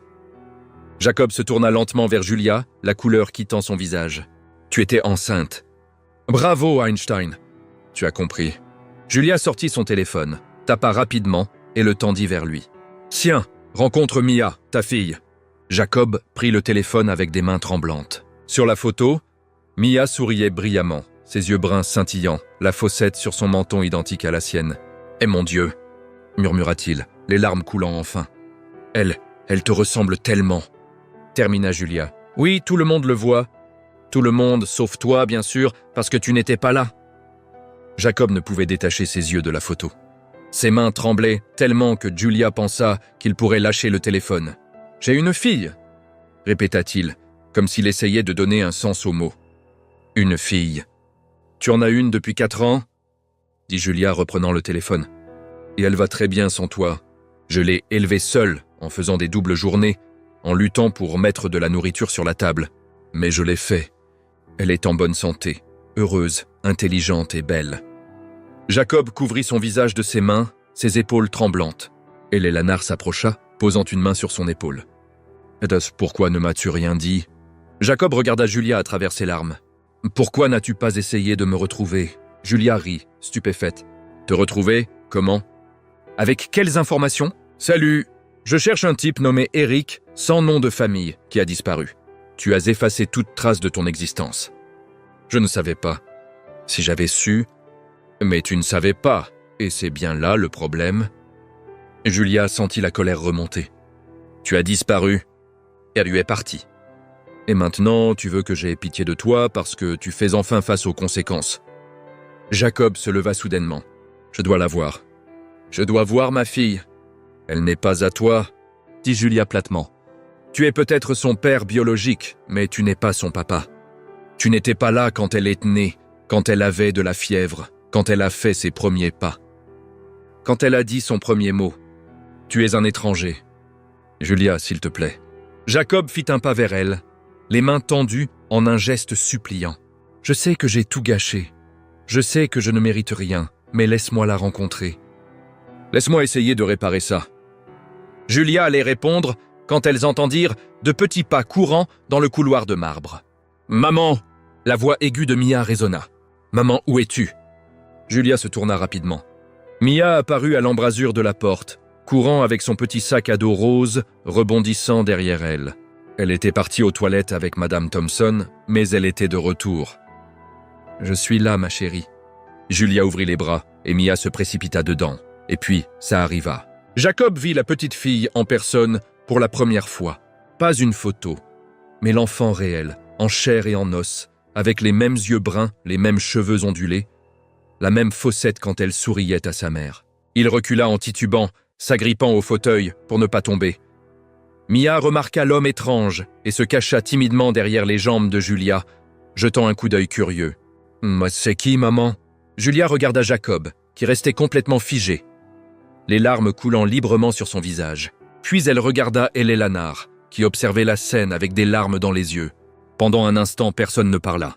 Jacob se tourna lentement vers Julia, la couleur quittant son visage. « Tu étais enceinte. »« Bravo, Einstein. » « Tu as compris. » Julia sortit son téléphone, tapa rapidement et le tendit vers lui. « Tiens, rencontre Mia, ta fille. » Jacob prit le téléphone avec des mains tremblantes. Sur la photo, Mia souriait brillamment, ses yeux bruns scintillants, la fossette sur son menton identique à la sienne. « Eh mon Dieu !» murmura-t-il, les larmes coulant enfin. « Elle te ressemble tellement !» termina Julia. « Oui, tout le monde le voit. Tout le monde, sauf toi, bien sûr, parce que tu n'étais pas là. » Jacob ne pouvait détacher ses yeux de la photo. Ses mains tremblaient tellement que Julia pensa qu'il pourrait lâcher le téléphone. « J'ai une fille !» répéta-t-il, comme s'il essayait de donner un sens au mot. « Une fille. Tu en as une depuis 4 ans ?» dit Julia reprenant le téléphone. « Et elle va très bien sans toi. Je l'ai élevée seule, en faisant des doubles journées, en luttant pour mettre de la nourriture sur la table. Mais je l'ai fait. Elle est en bonne santé, heureuse, intelligente et belle. » Jacob couvrit son visage de ses mains, ses épaules tremblantes. Et les Lanard s'approcha, posant une main sur son épaule. « Pourquoi ne m'as-tu rien dit ?» Jacob regarda Julia à travers ses larmes. « Pourquoi n'as-tu pas essayé de me retrouver ?» Julia rit, stupéfaite. « Te retrouver? Comment? Avec quelles informations? Salut! Je cherche un type nommé Eric, sans nom de famille, qui a disparu. Tu as effacé toute trace de ton existence. » Je ne savais pas. Si j'avais su... Mais tu ne savais pas, et c'est bien là le problème. Julia sentit la colère remonter. Tu as disparu, et tu es parti. Et maintenant, tu veux que j'aie pitié de toi parce que tu fais enfin face aux conséquences. Jacob se leva soudainement. Je dois la voir. Je dois voir ma fille. Elle n'est pas à toi, dit Julia platement. Tu es peut-être son père biologique, mais tu n'es pas son papa. Tu n'étais pas là quand elle est née, quand elle avait de la fièvre, quand elle a fait ses premiers pas. Quand elle a dit son premier mot. Tu es un étranger. Julia, s'il te plaît. Jacob fit un pas vers elle, les mains tendues en un geste suppliant. Je sais que j'ai tout gâché. Je sais que je ne mérite rien, mais laisse-moi la rencontrer. Laisse-moi essayer de réparer ça. Julia allait répondre quand elles entendirent de petits pas courants dans le couloir de marbre. « Maman !» La voix aiguë de Mia résonna. « Maman, où es-tu » Julia se tourna rapidement. Mia apparut à l'embrasure de la porte, courant avec son petit sac à dos rose, rebondissant derrière elle. Elle était partie aux toilettes avec Madame Thompson, mais elle était de retour. « Je suis là, ma chérie. » Julia ouvrit les bras et Mia se précipita dedans. Et puis, ça arriva. Jacob vit la petite fille en personne pour la première fois. Pas une photo, mais l'enfant réel, en chair et en os, avec les mêmes yeux bruns, les mêmes cheveux ondulés, la même fossette quand elle souriait à sa mère. Il recula en titubant, s'agrippant au fauteuil pour ne pas tomber. Mia remarqua l'homme étrange et se cacha timidement derrière les jambes de Julia, jetant un coup d'œil curieux. « C'est qui, maman ?» Julia regarda Jacob, qui restait complètement figé, les larmes coulant librement sur son visage. Puis elle regarda Hélène Lanard, qui observait la scène avec des larmes dans les yeux. Pendant un instant, personne ne parla.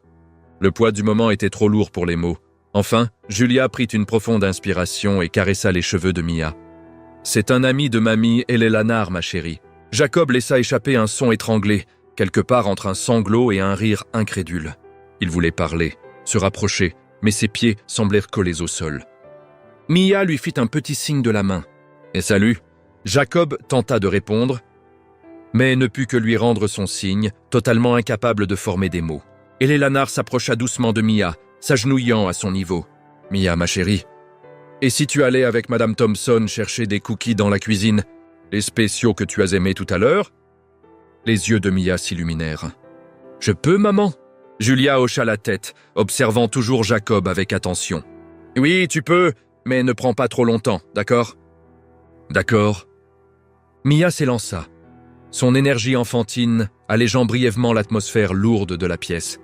Le poids du moment était trop lourd pour les mots. Enfin, Julia prit une profonde inspiration et caressa les cheveux de Mia. C'est un ami de mamie Elelanard, ma chérie. Jacob laissa échapper un son étranglé, quelque part entre un sanglot et un rire incrédule. Il voulait parler, se rapprocher, mais ses pieds semblèrent collés au sol. Mia lui fit un petit signe de la main. « Et salut !» Jacob tenta de répondre, mais ne put que lui rendre son signe, totalement incapable de former des mots. Elelanard s'approcha doucement de Mia, s'agenouillant à son niveau. « Mia, ma chérie, et si tu allais avec Madame Thompson chercher des cookies dans la cuisine, les spéciaux que tu as aimés tout à l'heure ?» Les yeux de Mia s'illuminèrent. « Je peux, maman ?» Julia hocha la tête, observant toujours Jacob avec attention. « Oui, tu peux, mais ne prends pas trop longtemps, d'accord ?»« D'accord. » Mia s'élança. Son énergie enfantine allégeant brièvement l'atmosphère lourde de la pièce.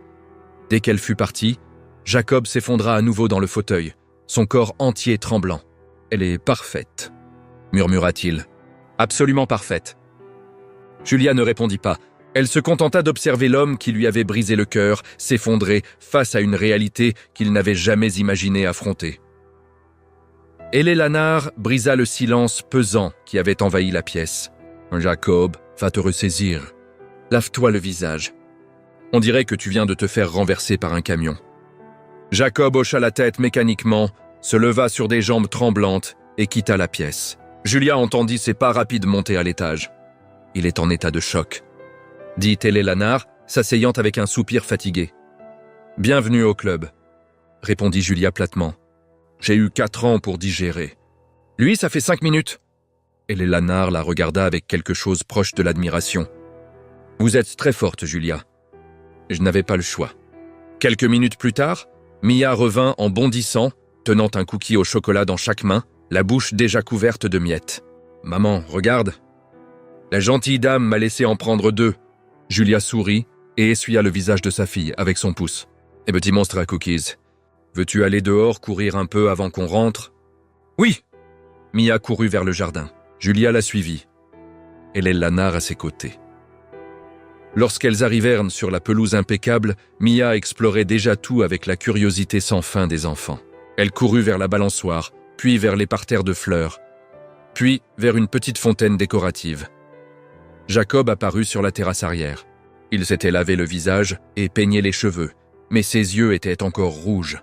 Dès qu'elle fut partie, Jacob s'effondra à nouveau dans le fauteuil, son corps entier tremblant. « Elle est parfaite, » murmura-t-il. « Absolument parfaite. » Julia ne répondit pas. Elle se contenta d'observer l'homme qui lui avait brisé le cœur, s'effondrer face à une réalité qu'il n'avait jamais imaginé affronter. Elelanard brisa le silence pesant qui avait envahi la pièce. « Jacob, va te ressaisir. Lave-toi le visage. On dirait que tu viens de te faire renverser par un camion. » Jacob hocha la tête mécaniquement, se leva sur des jambes tremblantes et quitta la pièce. Julia entendit ses pas rapides monter à l'étage. « Il est en état de choc », dit Elelanard, s'asseyant avec un soupir fatigué. « Bienvenue au club », répondit Julia platement. « J'ai eu 4 ans pour digérer. »« Lui, ça fait 5 minutes. » Elelanard la regarda avec quelque chose proche de l'admiration. « Vous êtes très forte, Julia. » Je n'avais pas le choix. Quelques minutes plus tard, Mia revint en bondissant, tenant un cookie au chocolat dans chaque main, la bouche déjà couverte de miettes. « Maman, regarde. » La gentille dame m'a laissé en prendre 2. Julia sourit et essuya le visage de sa fille avec son pouce. « Et petit monstre à cookies, veux-tu aller dehors courir un peu avant qu'on rentre ?»« Oui !» Mia courut vers le jardin. Julia la suivit. Elelanard à ses côtés. Lorsqu'elles arrivèrent sur la pelouse impeccable, Mia explorait déjà tout avec la curiosité sans fin des enfants. Elle courut vers la balançoire, puis vers les parterres de fleurs, puis vers une petite fontaine décorative. Jacob apparut sur la terrasse arrière. Il s'était lavé le visage et peigné les cheveux, mais ses yeux étaient encore rouges.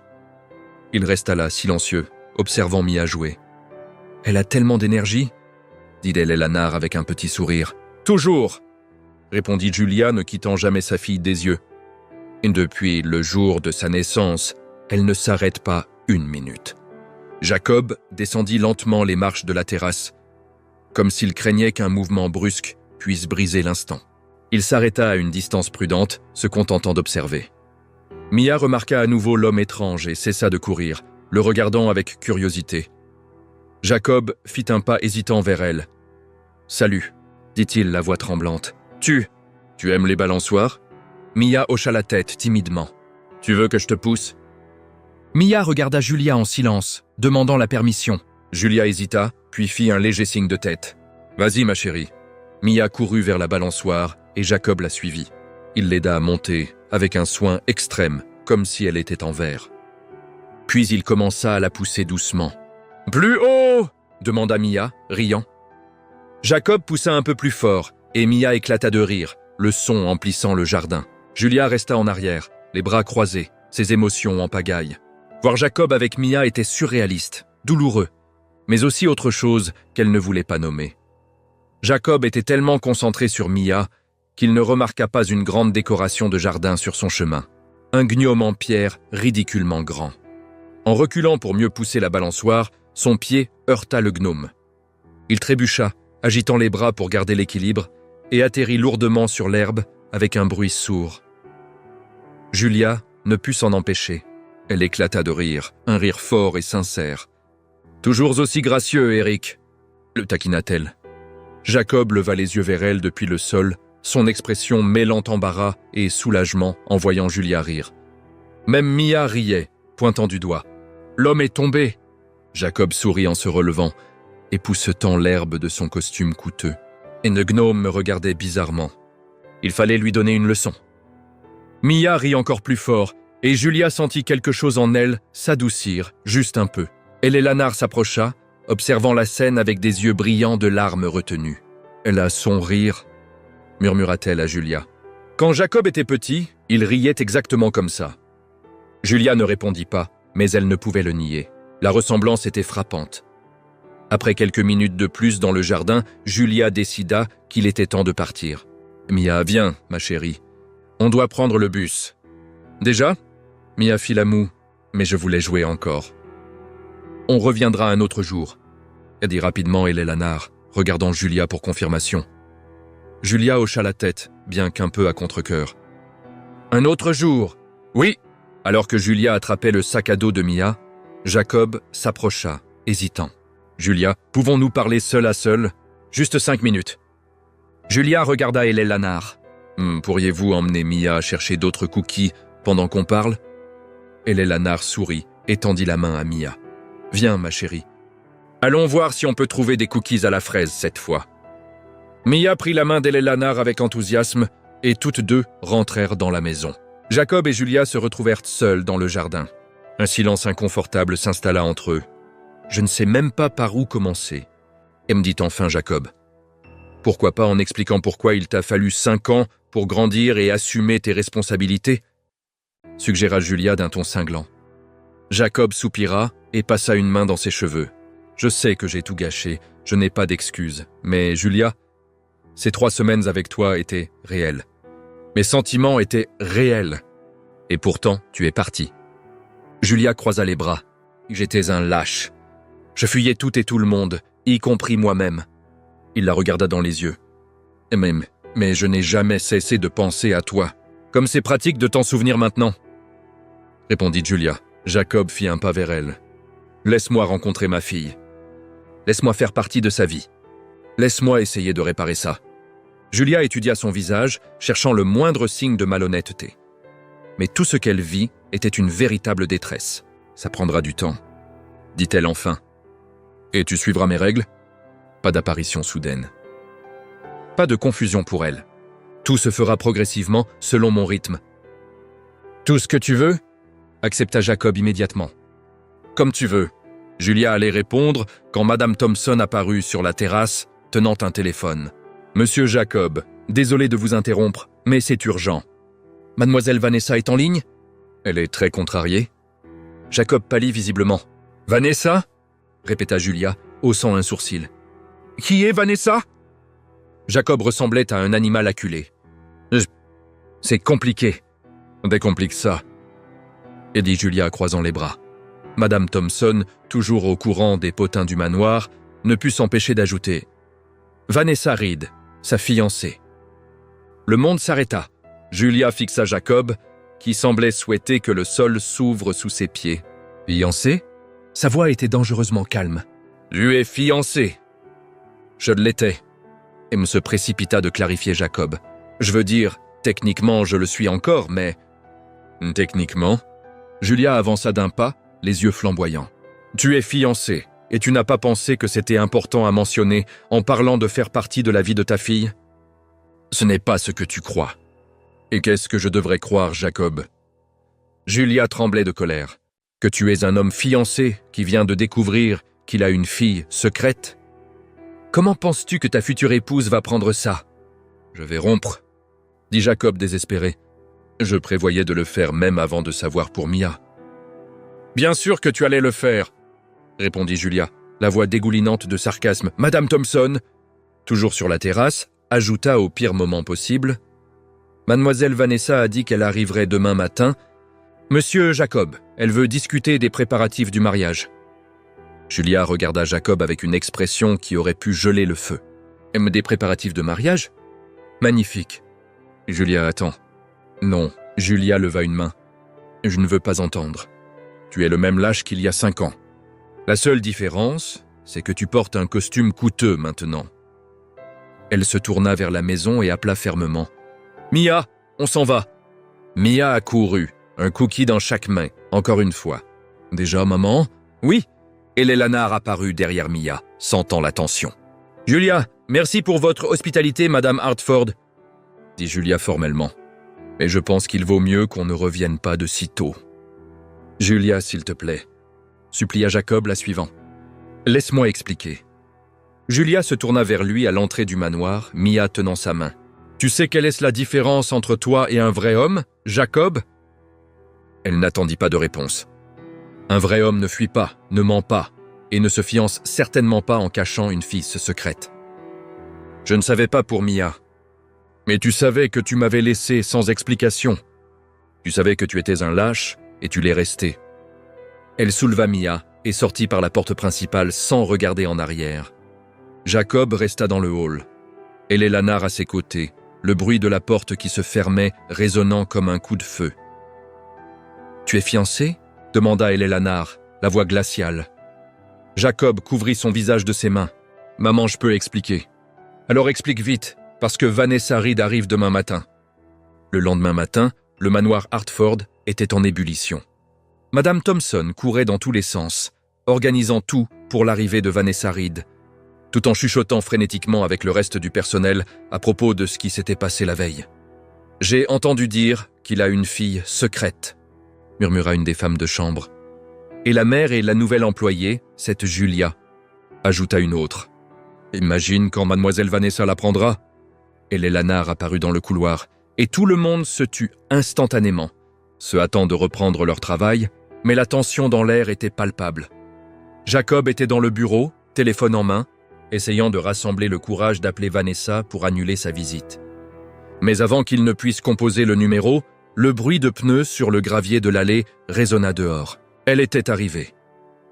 Il resta là, silencieux, observant Mia jouer. « Elle a tellement d'énergie !» dit Elelanard avec un petit sourire. « Toujours !» répondit Julia, ne quittant jamais sa fille des yeux. Et depuis le jour de sa naissance, elle ne s'arrête pas une minute. Jacob descendit lentement les marches de la terrasse, comme s'il craignait qu'un mouvement brusque puisse briser l'instant. Il s'arrêta à une distance prudente, se contentant d'observer. Mia remarqua à nouveau l'homme étrange et cessa de courir, le regardant avec curiosité. Jacob fit un pas hésitant vers elle. « Salut », dit-il, la voix tremblante. « Tu aimes les balançoires ?» Mia hocha la tête timidement. « Tu veux que je te pousse ?» Mia regarda Julia en silence, demandant la permission. Julia hésita, puis fit un léger signe de tête. « Vas-y, ma chérie. » Mia courut vers la balançoire et Jacob la suivit. Il l'aida à monter avec un soin extrême, comme si elle était en verre. Puis il commença à la pousser doucement. « Plus haut !» demanda Mia, riant. Jacob poussa un peu plus fort et Mia éclata de rire, le son emplissant le jardin. Julia resta en arrière, les bras croisés, ses émotions en pagaille. Voir Jacob avec Mia était surréaliste, douloureux, mais aussi autre chose qu'elle ne voulait pas nommer. Jacob était tellement concentré sur Mia qu'il ne remarqua pas une grande décoration de jardin sur son chemin. Un gnome en pierre ridiculement grand. En reculant pour mieux pousser la balançoire, son pied heurta le gnome. Il trébucha, agitant les bras pour garder l'équilibre, et atterrit lourdement sur l'herbe avec un bruit sourd. Julia ne put s'en empêcher. Elle éclata de rire, un rire fort et sincère. « Toujours aussi gracieux, Eric !» le taquina-t-elle. Jacob leva les yeux vers elle depuis le sol, son expression mêlant embarras et soulagement en voyant Julia rire. Même Mia riait, pointant du doigt. « L'homme est tombé !» Jacob sourit en se relevant, époussetant l'herbe de son costume coûteux. Et le gnome me regardait bizarrement. Il fallait lui donner une leçon. Mia rit encore plus fort, et Julia sentit quelque chose en elle s'adoucir, juste un peu. Elelanard s'approcha, observant la scène avec des yeux brillants de larmes retenues. Elle a son rire, murmura-t-elle à Julia. Quand Jacob était petit, il riait exactement comme ça. Julia ne répondit pas, mais elle ne pouvait le nier. La ressemblance était frappante. Après quelques minutes de plus dans le jardin, Julia décida qu'il était temps de partir. « Mia, viens, ma chérie. On doit prendre le bus. »« Déjà » Mia fit la moue, mais je voulais jouer encore. « On reviendra un autre jour », a dit rapidement Eleanor, regardant Julia pour confirmation. Julia hocha la tête, bien qu'un peu à contre-cœur. « Un autre jour ?»« Oui !» Alors que Julia attrapait le sac à dos de Mia, Jacob s'approcha, hésitant. « Julia, pouvons-nous parler seul à seul ? Juste 5 minutes. » Julia regarda Eleanor. « Pourriez-vous emmener Mia chercher d'autres cookies pendant qu'on parle ?» Eleanor sourit et tendit la main à Mia. « Viens, ma chérie. Allons voir si on peut trouver des cookies à la fraise cette fois. » Mia prit la main d'Eleanor avec enthousiasme et toutes deux rentrèrent dans la maison. Jacob et Julia se retrouvèrent seuls dans le jardin. Un silence inconfortable s'installa entre eux. « Je ne sais même pas par où commencer, » me dit enfin Jacob. « Pourquoi pas en expliquant pourquoi il t'a fallu 5 ans pour grandir et assumer tes responsabilités ?» suggéra Julia d'un ton cinglant. Jacob soupira et passa une main dans ses cheveux. « Je sais que j'ai tout gâché, je n'ai pas d'excuses, mais Julia, ces 3 semaines avec toi étaient réelles. Mes sentiments étaient réels. Et pourtant, tu es parti. » Julia croisa les bras. J'étais un lâche. Je fuyais tout et tout le monde, y compris moi-même. Il la regarda dans les yeux. « Mais je n'ai jamais cessé de penser à toi. Comme c'est pratique de t'en souvenir maintenant. » Répondit Julia. Jacob fit un pas vers elle. « Laisse-moi rencontrer ma fille. Laisse-moi faire partie de sa vie. Laisse-moi essayer de réparer ça. » Julia étudia son visage, cherchant le moindre signe de malhonnêteté. Mais tout ce qu'elle vit était une véritable détresse. « Ça prendra du temps, » dit-elle enfin. « Et tu suivras mes règles ?» Pas d'apparition soudaine. Pas de confusion pour elle. Tout se fera progressivement selon mon rythme. « Tout ce que tu veux ?» accepta Jacob immédiatement. « Comme tu veux. » Julia allait répondre quand Madame Thompson apparut sur la terrasse, tenant un téléphone. « Monsieur Jacob, désolé de vous interrompre, mais c'est urgent. Mademoiselle Vanessa est en ligne ?» Elle est très contrariée. Jacob pâlit visiblement. « Vanessa ?» répéta Julia, haussant un sourcil. « Qui est Vanessa ?» Jacob ressemblait à un animal acculé. « C'est compliqué. » « Décomplique ça. » et dit Julia croisant les bras. Madame Thompson, toujours au courant des potins du manoir, ne put s'empêcher d'ajouter « Vanessa Reed, sa fiancée. » Le monde s'arrêta. Julia fixa Jacob, qui semblait souhaiter que le sol s'ouvre sous ses pieds. « Fiancée ?» Sa voix était dangereusement calme. « Tu es fiancée. »« Je l'étais. » Et me se précipita de clarifier Jacob. « Je veux dire, techniquement, je le suis encore, mais... » « Techniquement ?» Julia avança d'un pas, les yeux flamboyants. « Tu es fiancée, et tu n'as pas pensé que c'était important à mentionner en parlant de faire partie de la vie de ta fille ? Ce n'est pas ce que tu crois. Et qu'est-ce que je devrais croire, Jacob ?» Julia tremblait de colère. « Que tu es un homme fiancé qui vient de découvrir qu'il a une fille secrète ? Comment penses-tu que ta future épouse va prendre ça ? » « Je vais rompre, » dit Jacob désespéré. Je prévoyais de le faire même avant de savoir pour Mia. « Bien sûr que tu allais le faire, » répondit Julia, la voix dégoulinante de sarcasme. « Madame Thompson, toujours sur la terrasse, ajouta au pire moment possible. Mademoiselle Vanessa a dit qu'elle arriverait demain matin. Monsieur Jacob, elle veut discuter des préparatifs du mariage. » Julia regarda Jacob avec une expression qui aurait pu geler le feu. « Des préparatifs de mariage ? Magnifique. » Julia attend. Non, Julia leva une main. Je ne veux pas entendre. Tu es le même lâche qu'il y a 5 ans. La seule différence, c'est que tu portes un costume coûteux maintenant. Elle se tourna vers la maison et appela fermement. Mia, on s'en va. Mia accourut, un cookie dans chaque main, encore une fois. Déjà, maman ? Oui. Et Eleanor apparut derrière Mia, sentant la tension. Julia, merci pour votre hospitalité, Madame Hartford, dit Julia formellement. Mais je pense qu'il vaut mieux qu'on ne revienne pas de si tôt. Julia, s'il te plaît, supplia Jacob la suivant. Laisse-moi expliquer. Julia se tourna vers lui à l'entrée du manoir, Mia tenant sa main. Tu sais quelle est la différence entre toi et un vrai homme, Jacob? Elle n'attendit pas de réponse. Un vrai homme ne fuit pas, ne ment pas, et ne se fiance certainement pas en cachant une fille secrète. Je ne savais pas pour Mia. Mais tu savais que tu m'avais laissé sans explication. Tu savais que tu étais un lâche, et tu l'es resté. Elle souleva Mia et sortit par la porte principale sans regarder en arrière. Jacob resta dans le hall. Eleanor à ses côtés, le bruit de la porte qui se fermait résonnant comme un coup de feu. « Tu es fiancé ?» demanda Eleanor, la voix glaciale. Jacob couvrit son visage de ses mains. « Maman, je peux expliquer. »« Alors explique vite, parce que Vanessa Reed arrive demain matin. » Le lendemain matin, le manoir Hartford était en ébullition. Madame Thompson courait dans tous les sens, organisant tout pour l'arrivée de Vanessa Reed, tout en chuchotant frénétiquement avec le reste du personnel à propos de ce qui s'était passé la veille. « J'ai entendu dire qu'il a une fille secrète, » murmura une des femmes de chambre. « Et la mère et la nouvelle employée, cette Julia, » ajouta une autre. « Imagine quand mademoiselle Vanessa l'apprendra. » Eleanor apparut dans le couloir, et tout le monde se tut instantanément, se hâtant de reprendre leur travail, mais la tension dans l'air était palpable. Jacob était dans le bureau, téléphone en main, essayant de rassembler le courage d'appeler Vanessa pour annuler sa visite. Mais avant qu'il ne puisse composer le numéro, le bruit de pneus sur le gravier de l'allée résonna dehors. Elle était arrivée.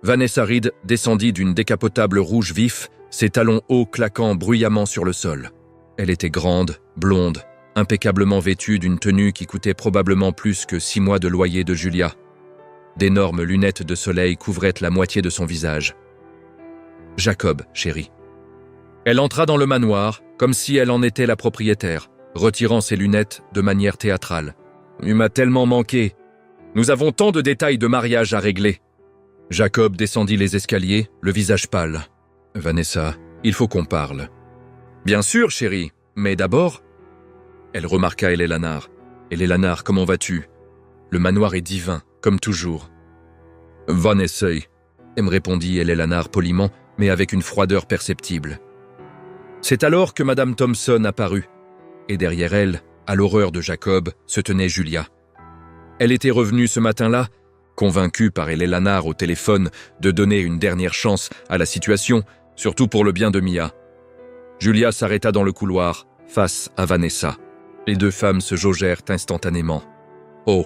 Vanessa Reed descendit d'une décapotable rouge vif, ses talons hauts claquant bruyamment sur le sol. Elle était grande, blonde, impeccablement vêtue d'une tenue qui coûtait probablement plus que 6 mois de loyer de Julia. D'énormes lunettes de soleil couvraient la moitié de son visage. « Jacob, chérie. » Elle entra dans le manoir, comme si elle en était la propriétaire, retirant ses lunettes de manière théâtrale. « Il m'a tellement manqué. Nous avons tant de détails de mariage à régler. » Jacob descendit les escaliers, le visage pâle. « Vanessa, il faut qu'on parle. »« Bien sûr, chérie, mais d'abord... » Elle remarqua Eleanor. « Eleanor, comment vas-tu? Le manoir est divin, comme toujours. »« Vanessa, » me répondit Eleanor poliment, mais avec une froideur perceptible. C'est alors que Madame Thompson apparut, et derrière elle, à l'horreur de Jacob, se tenait Julia. Elle était revenue ce matin-là, convaincue par Eleanor au téléphone de donner une dernière chance à la situation, surtout pour le bien de Mia. Julia s'arrêta dans le couloir, face à Vanessa. Les deux femmes se jaugèrent instantanément. « Oh !»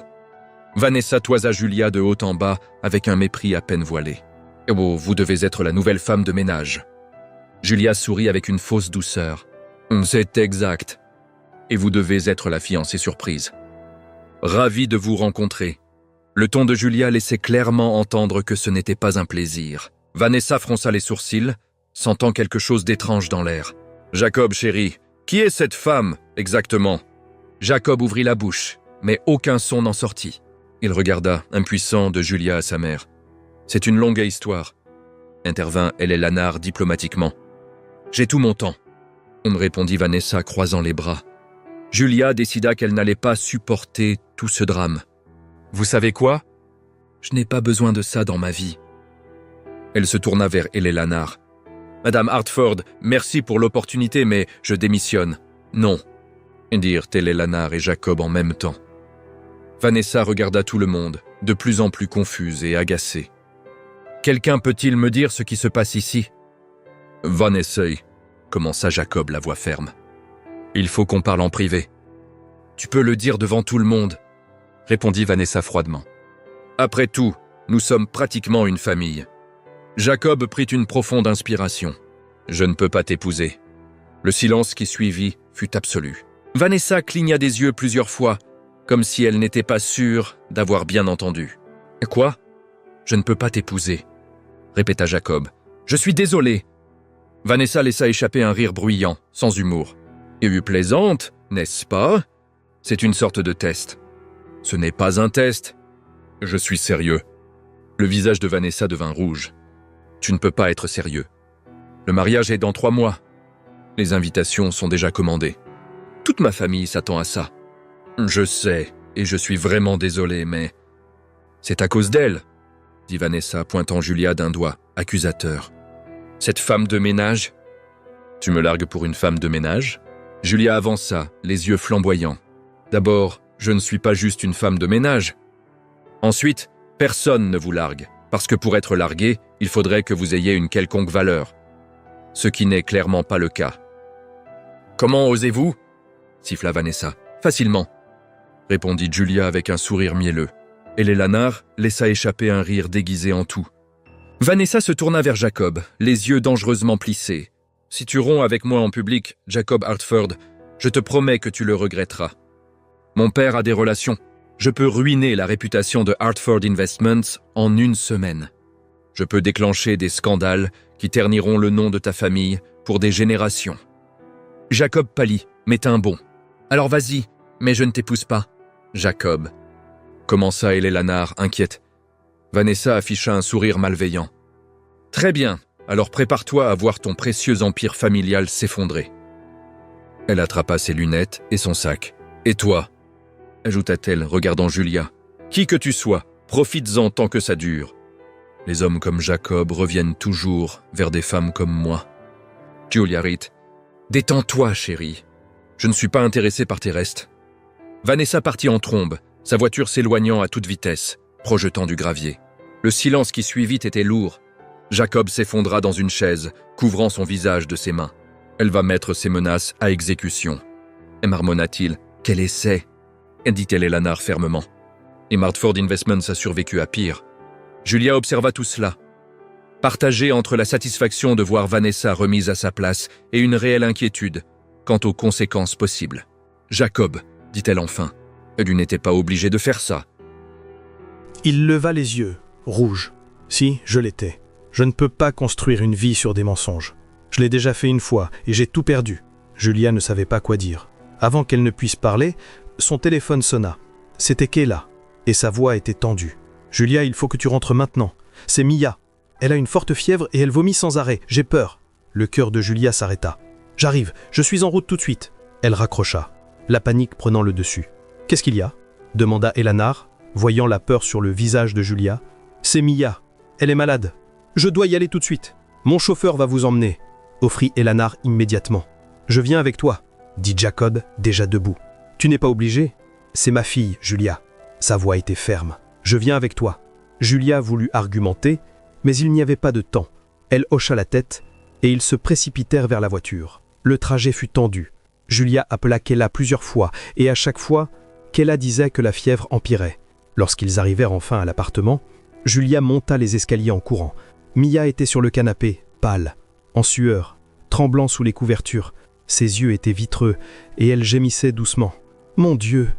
Vanessa toisa Julia de haut en bas avec un mépris à peine voilé. « Oh, vous devez être la nouvelle femme de ménage. » Julia sourit avec une fausse douceur. « C'est exact. Et vous devez être la fiancée surprise. » « Ravi de vous rencontrer. » Le ton de Julia laissait clairement entendre que ce n'était pas un plaisir. Vanessa fronça les sourcils, sentant quelque chose d'étrange dans l'air. « Jacob, chéri, qui est cette femme, exactement ?» Jacob ouvrit la bouche, mais aucun son n'en sortit. Il regarda, impuissant, de Julia à sa mère. « C'est une longue histoire, » intervint Eleanor diplomatiquement. « J'ai tout mon temps, » me répondit Vanessa, croisant les bras. Julia décida qu'elle n'allait pas supporter tout ce drame. « Vous savez quoi? Je n'ai pas besoin de ça dans ma vie. » Elle se tourna vers Eleanor. « Madame Hartford, merci pour l'opportunité, mais je démissionne. »« Non », dirent Eleanor et Jacob en même temps. Vanessa regarda tout le monde, de plus en plus confuse et agacée. « Quelqu'un peut-il me dire ce qui se passe ici ?»« Vanessa », commença Jacob, la voix ferme. « Il faut qu'on parle en privé. »« Tu peux le dire devant tout le monde, » répondit Vanessa froidement. « Après tout, nous sommes pratiquement une famille. » Jacob prit une profonde inspiration. « Je ne peux pas t'épouser. » Le silence qui suivit fut absolu. Vanessa cligna des yeux plusieurs fois, comme si elle n'était pas sûre d'avoir bien entendu. « Quoi? Je ne peux pas t'épouser, » répéta Jacob. « Je suis désolé. » Vanessa laissa échapper un rire bruyant, sans humour. « Et plaisante, n'est-ce pas? C'est une sorte de test. »« Ce n'est pas un test. Je suis sérieux. » Le visage de Vanessa devint rouge. « Tu ne peux pas être sérieux. Le mariage est dans 3 mois. Les invitations sont déjà commandées. Toute ma famille s'attend à ça. Je sais, et je suis vraiment désolé, mais... C'est à cause d'elle, dit Vanessa, pointant Julia d'un doigt, accusateur. Cette femme de ménage? Tu me largues pour une femme de ménage? Julia avança, les yeux flamboyants. D'abord, je ne suis pas juste une femme de ménage. Ensuite, personne ne vous largue, parce que pour être largué, il faudrait que vous ayez une quelconque valeur. Ce qui n'est clairement pas le cas. Comment osez-vous? Siffla Vanessa. Facilement, répondit Julia avec un sourire mielleux. Et Eleanor laissa échapper un rire déguisé en tout. Vanessa se tourna vers Jacob, les yeux dangereusement plissés. Si tu romps avec moi en public, Jacob Hartford, je te promets que tu le regretteras. Mon père a des relations. Je peux ruiner la réputation de Hartford Investments en une semaine. Je peux déclencher des scandales qui terniront le nom de ta famille pour des générations. Jacob pâlit, mais tint bon. Alors vas-y, mais je ne t'épouse pas. Jacob, commença Eleanor, inquiète. Vanessa afficha un sourire malveillant. Très bien, alors prépare-toi à voir ton précieux empire familial s'effondrer. Elle attrapa ses lunettes et son sac. Et toi, ajouta-t-elle, regardant Julia, qui que tu sois, profites-en tant que ça dure. Les hommes comme Jacob reviennent toujours vers des femmes comme moi. Julia rit. Détends-toi, chérie. Je ne suis pas intéressé par tes restes. Vanessa partit en trombe, sa voiture s'éloignant à toute vitesse, projetant du gravier. Le silence qui suivit était lourd. Jacob s'effondra dans une chaise, couvrant son visage de ses mains. Elle va mettre ses menaces à exécution. Et marmonna-t-il, quel essai, dit Eleanor fermement. Et Hartford Investments a survécu à pire. Julia observa tout cela, partagée entre la satisfaction de voir Vanessa remise à sa place et une réelle inquiétude quant aux conséquences possibles. Jacob, dit-elle enfin, tu n'étais pas obligé de faire ça. Il leva les yeux, rouge. Si, je l'étais. Je ne peux pas construire une vie sur des mensonges. Je l'ai déjà fait une fois et j'ai tout perdu. Julia ne savait pas quoi dire. Avant qu'elle ne puisse parler, son téléphone sonna. C'était Kayla, et sa voix était tendue. « Julia, il faut que tu rentres maintenant. C'est Mia. Elle a une forte fièvre et elle vomit sans arrêt. J'ai peur. » Le cœur de Julia s'arrêta. « J'arrive, je suis en route tout de suite. » Elle raccrocha, la panique prenant le dessus. « Qu'est-ce qu'il y a ?» demanda Eleanor, voyant la peur sur le visage de Julia. « C'est Mia. Elle est malade. Je dois y aller tout de suite. Mon chauffeur va vous emmener. » offrit Eleanor immédiatement. « Je viens avec toi, » dit Jacob, déjà debout. « Tu n'es pas obligé. C'est ma fille, Julia. » Sa voix était ferme. « Je viens avec toi. » Julia voulut argumenter, mais il n'y avait pas de temps. Elle hocha la tête et ils se précipitèrent vers la voiture. Le trajet fut tendu. Julia appela Kayla plusieurs fois et à chaque fois, Kayla disait que la fièvre empirait. Lorsqu'ils arrivèrent enfin à l'appartement, Julia monta les escaliers en courant. Mia était sur le canapé, pâle, en sueur, tremblant sous les couvertures. Ses yeux étaient vitreux et elle gémissait doucement. « Mon Dieu !»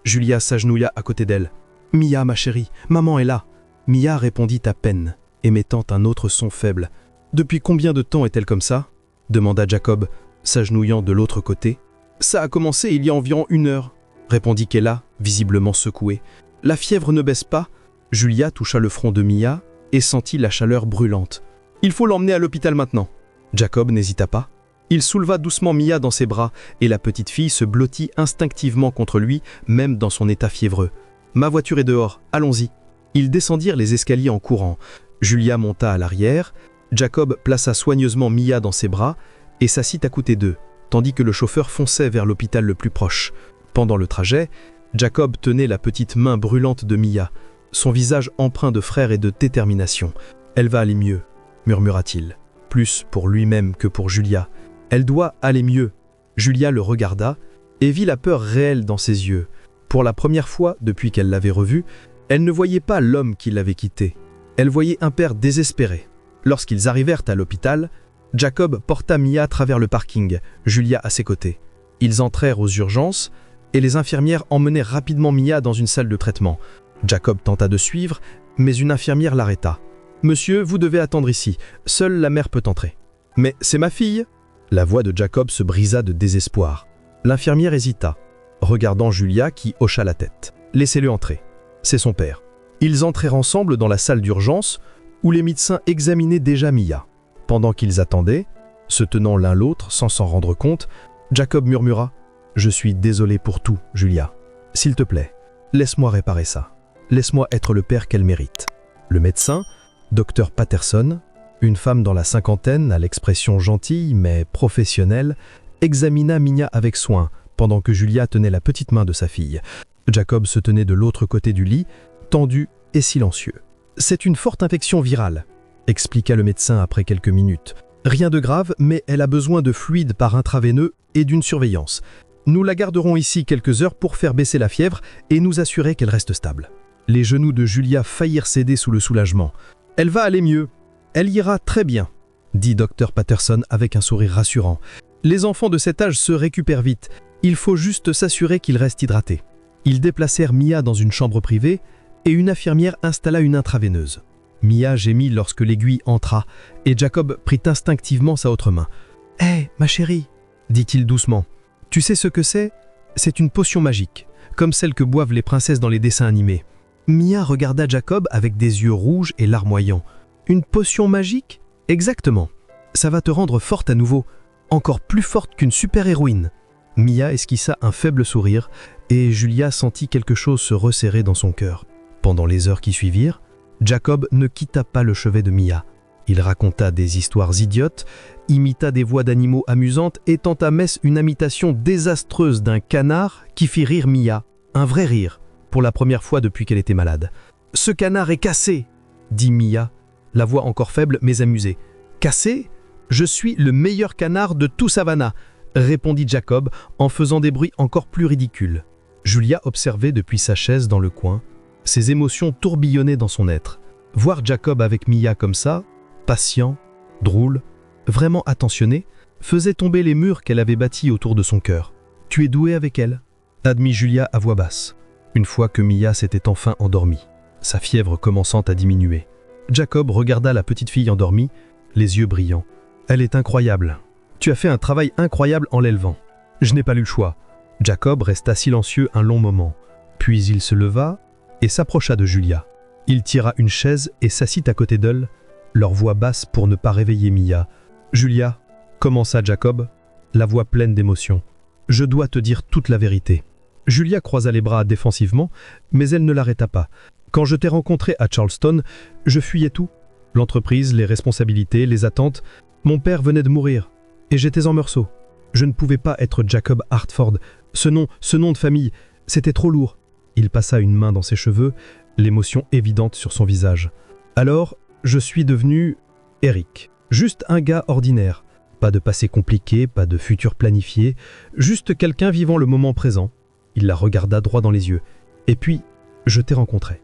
Julia s'agenouilla à côté d'elle. « Mia, ma chérie, maman est là !» Mia répondit à peine, émettant un autre son faible. « Depuis combien de temps est-elle comme ça ?» demanda Jacob, s'agenouillant de l'autre côté. « Ça a commencé il y a environ 1 heure, » répondit Kayla, visiblement secouée. « La fièvre ne baisse pas ?» Julia toucha le front de Mia et sentit la chaleur brûlante. « Il faut l'emmener à l'hôpital maintenant. » Jacob n'hésita pas. Il souleva doucement Mia dans ses bras et la petite fille se blottit instinctivement contre lui, même dans son état fiévreux. « Ma voiture est dehors, allons-y. » Ils descendirent les escaliers en courant. Julia monta à l'arrière. Jacob plaça soigneusement Mia dans ses bras et s'assit à côté d'eux, tandis que le chauffeur fonçait vers l'hôpital le plus proche. Pendant le trajet, Jacob tenait la petite main brûlante de Mia, son visage empreint de frère et de détermination. « Elle va aller mieux, » murmura-t-il, plus pour lui-même que pour Julia. « Elle doit aller mieux. » Julia le regarda et vit la peur réelle dans ses yeux. Pour la première fois depuis qu'elle l'avait revu, elle ne voyait pas l'homme qui l'avait quittée. Elle voyait un père désespéré. Lorsqu'ils arrivèrent à l'hôpital, Jacob porta Mia à travers le parking, Julia à ses côtés. Ils entrèrent aux urgences et les infirmières emmenèrent rapidement Mia dans une salle de traitement. Jacob tenta de suivre, mais une infirmière l'arrêta. « Monsieur, vous devez attendre ici. Seule la mère peut entrer. »« Mais c'est ma fille !» La voix de Jacob se brisa de désespoir. L'infirmière hésita, regardant Julia qui hocha la tête. « Laissez-le entrer. C'est son père. » Ils entrèrent ensemble dans la salle d'urgence où les médecins examinaient déjà Mia. Pendant qu'ils attendaient, se tenant l'un l'autre sans s'en rendre compte, Jacob murmura « Je suis désolé pour tout, Julia. S'il te plaît, laisse-moi réparer ça. Laisse-moi être le père qu'elle mérite. » Le médecin, Dr Patterson, Une femme dans la cinquantaine, à l'expression gentille mais professionnelle, examina Mia avec soin pendant que Julia tenait la petite main de sa fille. Jacob se tenait de l'autre côté du lit, tendu et silencieux. « C'est une forte infection virale », expliqua le médecin après quelques minutes. « Rien de grave, mais elle a besoin de fluide par intraveineux et d'une surveillance. Nous la garderons ici quelques heures pour faire baisser la fièvre et nous assurer qu'elle reste stable. » Les genoux de Julia faillirent céder sous le soulagement. « Elle va aller mieux. Elle ira très bien, » dit Dr Patterson avec un sourire rassurant. « Les enfants de cet âge se récupèrent vite. Il faut juste s'assurer qu'ils restent hydratés. » Ils déplacèrent Mia dans une chambre privée et une infirmière installa une intraveineuse. Mia gémit lorsque l'aiguille entra et Jacob prit instinctivement sa autre main. « Hé, ma chérie !» dit-il doucement. « Tu sais ce que c'est ? C'est une potion magique, comme celle que boivent les princesses dans les dessins animés. » Mia regarda Jacob avec des yeux rouges et larmoyants. « Une potion magique ? Exactement. Ça va te rendre forte à nouveau, encore plus forte qu'une super-héroïne. » Mia esquissa un faible sourire et Julia sentit quelque chose se resserrer dans son cœur. Pendant les heures qui suivirent, Jacob ne quitta pas le chevet de Mia. Il raconta des histoires idiotes, imita des voix d'animaux amusantes et tenta messe une imitation désastreuse d'un canard qui fit rire Mia, un vrai rire, pour la première fois depuis qu'elle était malade. « Ce canard est cassé !» dit Mia, la voix encore faible mais amusée. « Cassé ? Je suis le meilleur canard de tout Savannah !» répondit Jacob en faisant des bruits encore plus ridicules. Julia observait depuis sa chaise dans le coin. Ses émotions tourbillonnaient dans son être. Voir Jacob avec Mia comme ça, patient, drôle, vraiment attentionné, faisait tomber les murs qu'elle avait bâtis autour de son cœur. « Tu es doué avec elle ?» admit Julia à voix basse, une fois que Mia s'était enfin endormie, sa fièvre commençant à diminuer. Jacob regarda la petite fille endormie, les yeux brillants. « Elle est incroyable. Tu as fait un travail incroyable en l'élevant. Je n'ai pas eu le choix. » Jacob resta silencieux un long moment, puis il se leva et s'approcha de Julia. Il tira une chaise et s'assit à côté d'elle, leur voix basse pour ne pas réveiller Mia. « Julia, » commença Jacob, la voix pleine d'émotion, « je dois te dire toute la vérité. » Julia croisa les bras défensivement, mais elle ne l'arrêta pas. « Quand je t'ai rencontré à Charleston, je fuyais tout. L'entreprise, les responsabilités, les attentes. Mon père venait de mourir, et j'étais en morceaux. Je ne pouvais pas être Jacob Hartford. Ce nom de famille, c'était trop lourd. » Il passa une main dans ses cheveux, l'émotion évidente sur son visage. « Alors, je suis devenu Eric. Juste un gars ordinaire. Pas de passé compliqué, pas de futur planifié. Juste quelqu'un vivant le moment présent. » Il la regarda droit dans les yeux. « Et puis, je t'ai rencontré. »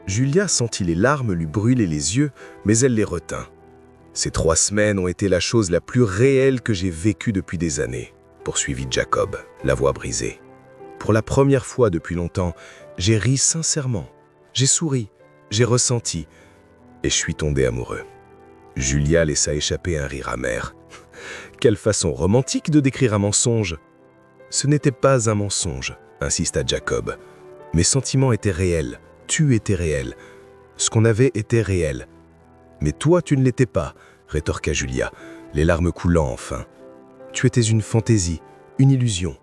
Julia sentit les larmes lui brûler les yeux, mais elle les retint. Ces 3 semaines ont été la chose la plus réelle que j'ai vécue depuis des années, poursuivit Jacob, la voix brisée. Pour la première fois depuis longtemps, j'ai ri sincèrement. J'ai souri, j'ai ressenti, et je suis tombé amoureux. Julia laissa échapper un rire amer. Quelle façon romantique de décrire un mensonge! Ce n'était pas un mensonge, insista Jacob. Mes sentiments étaient réels, tu étais réel. Ce qu'on avait était réel. Mais toi, tu ne l'étais pas, rétorqua Julia, les larmes coulant enfin. Tu étais une fantaisie, une illusion.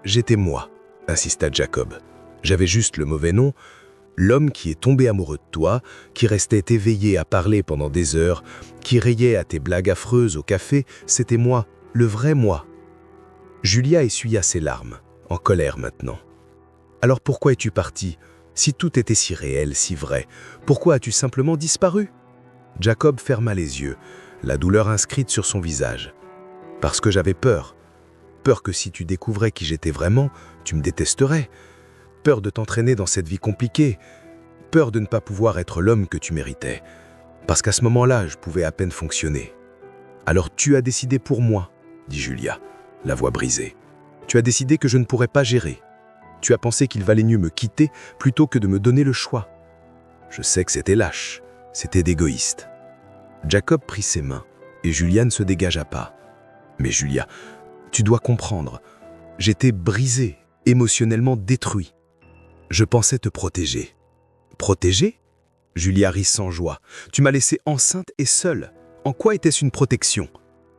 J'étais moi, insista Jacob. J'avais juste le mauvais nom. L'homme qui est tombé amoureux de toi, qui restait éveillé à parler pendant des heures, qui riait à tes blagues affreuses au café, c'était moi, le vrai moi. Julia essuya ses larmes, en colère maintenant. Alors pourquoi es-tu parti? Si tout était si réel, si vrai, pourquoi as-tu simplement disparu? Jacob ferma les yeux, la douleur inscrite sur son visage. Parce que j'avais peur. Peur que si tu découvrais qui j'étais vraiment, tu me détesterais. Peur de t'entraîner dans cette vie compliquée. Peur de ne pas pouvoir être l'homme que tu méritais. Parce qu'à ce moment-là, je pouvais à peine fonctionner. Alors tu as décidé pour moi, dit Julia, la voix brisée. Tu as décidé que je ne pourrais pas gérer. Tu as pensé qu'il valait mieux me quitter plutôt que de me donner le choix. Je sais que c'était lâche, c'était d'égoïste. Jacob prit ses mains et Julia ne se dégagea pas. Mais Julia, tu dois comprendre, j'étais brisé, émotionnellement détruit. Je pensais te protéger. Protéger? Julia rit sans joie. Tu m'as laissé enceinte et seule. En quoi était-ce une protection?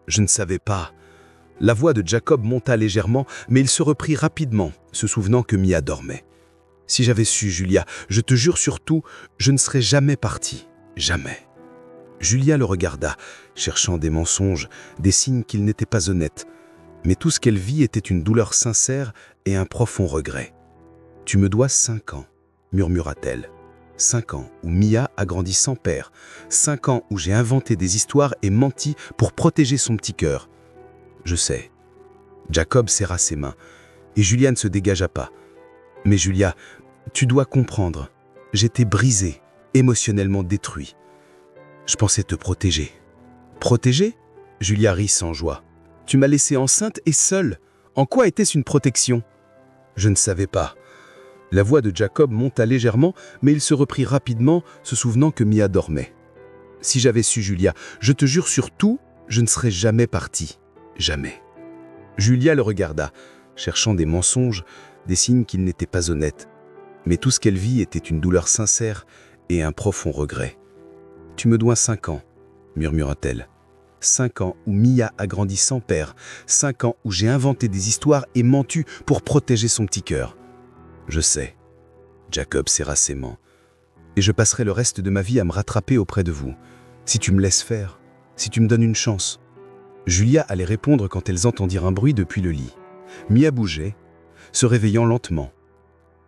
Je ne savais pas. La voix de Jacob monta légèrement, mais il se reprit rapidement, se souvenant que Mia dormait. Si j'avais su, Julia, je te jure surtout, je ne serais jamais parti. Jamais. Julia le regarda, cherchant des mensonges, des signes qu'il n'était pas honnête. Mais tout ce qu'elle vit était une douleur sincère et un profond regret. « Tu me dois 5 ans, murmura-t-elle. 5 ans où Mia a grandi sans père. 5 ans où j'ai inventé des histoires et menti pour protéger son petit cœur. Je sais. » Jacob serra ses mains et Julia ne se dégagea pas. « Mais Julia, tu dois comprendre. J'étais brisé, émotionnellement détruit. Je pensais te protéger. » « Protéger ?» Julia rit sans joie. « Tu m'as laissée enceinte et seule. En quoi était-ce une protection ?» Je ne savais pas. La voix de Jacob monta légèrement, mais il se reprit rapidement, se souvenant que Mia dormait. « Si j'avais su, Julia, je te jure sur tout, je ne serais jamais parti. Jamais. » Julia le regarda, cherchant des mensonges, des signes qu'il n'était pas honnête. Mais tout ce qu'elle vit était une douleur sincère et un profond regret. « Tu me dois 5 ans, murmura-t-elle. 5 ans où Mia a grandi sans père, 5 ans où j'ai inventé des histoires et menti pour protéger son petit cœur. Je sais. » Jacob serra ses mains. « Et je passerai le reste de ma vie à me rattraper auprès de vous, si tu me laisses faire, si tu me donnes une chance. » Julia allait répondre quand elles entendirent un bruit depuis le lit. Mia bougeait, se réveillant lentement.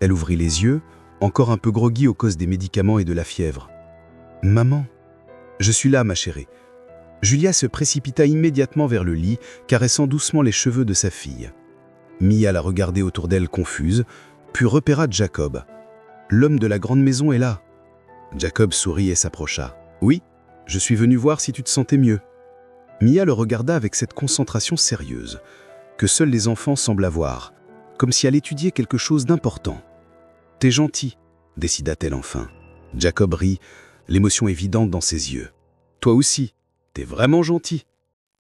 Elle ouvrit les yeux, encore un peu groggy à cause des médicaments et de la fièvre. « Maman, je suis là, ma chérie. » Julia se précipita immédiatement vers le lit, caressant doucement les cheveux de sa fille. Mia la regardait autour d'elle confuse, puis repéra Jacob. « L'homme de la grande maison est là. » Jacob sourit et s'approcha. « Oui, je suis venu voir si tu te sentais mieux. » Mia le regarda avec cette concentration sérieuse, que seuls les enfants semblent avoir, comme si elle étudiait quelque chose d'important. « T'es gentil, » décida-t-elle enfin. Jacob rit, l'émotion évidente dans ses yeux. « Toi aussi. T'es vraiment gentil.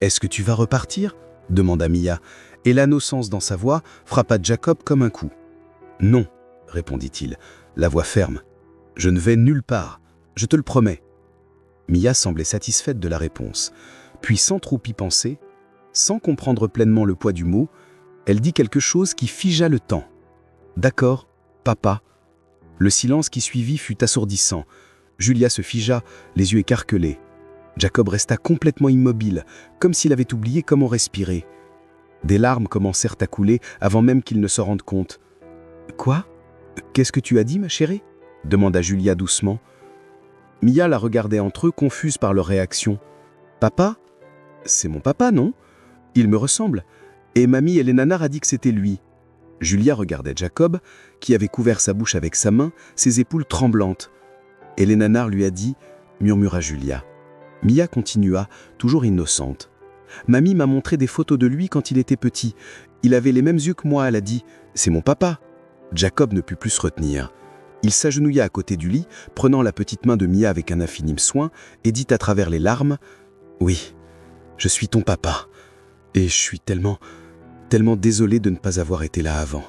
Est-ce que tu vas repartir ?» demanda Mia, et l'innocence dans sa voix frappa Jacob comme un coup. « Non, » répondit-il, la voix ferme. « Je ne vais nulle part, je te le promets. » Mia semblait satisfaite de la réponse. Puis, sans trop y penser, sans comprendre pleinement le poids du mot, elle dit quelque chose qui figea le temps. « D'accord, papa. » Le silence qui suivit fut assourdissant. Julia se figea, les yeux écarquelés. Jacob resta complètement immobile, comme s'il avait oublié comment respirer. Des larmes commencèrent à couler avant même qu'il ne s'en rende compte. « Quoi ? Qu'est-ce que tu as dit, ma chérie ?» demanda Julia doucement. Mia la regardait entre eux, confuse par leur réaction. « Papa ? C'est mon papa, non ? Il me ressemble. Et mamie Elenanar a dit que c'était lui. » Julia regardait Jacob, qui avait couvert sa bouche avec sa main, ses épaules tremblantes. « Elenanar lui a dit, » murmura Julia. Mia continua, toujours innocente. « Mamie m'a montré des photos de lui quand il était petit. Il avait les mêmes yeux que moi, elle a dit. C'est mon papa. » Jacob ne put plus se retenir. Il s'agenouilla à côté du lit, prenant la petite main de Mia avec un infime soin, et dit à travers les larmes, « Oui, je suis ton papa. Et je suis tellement désolé de ne pas avoir été là avant. »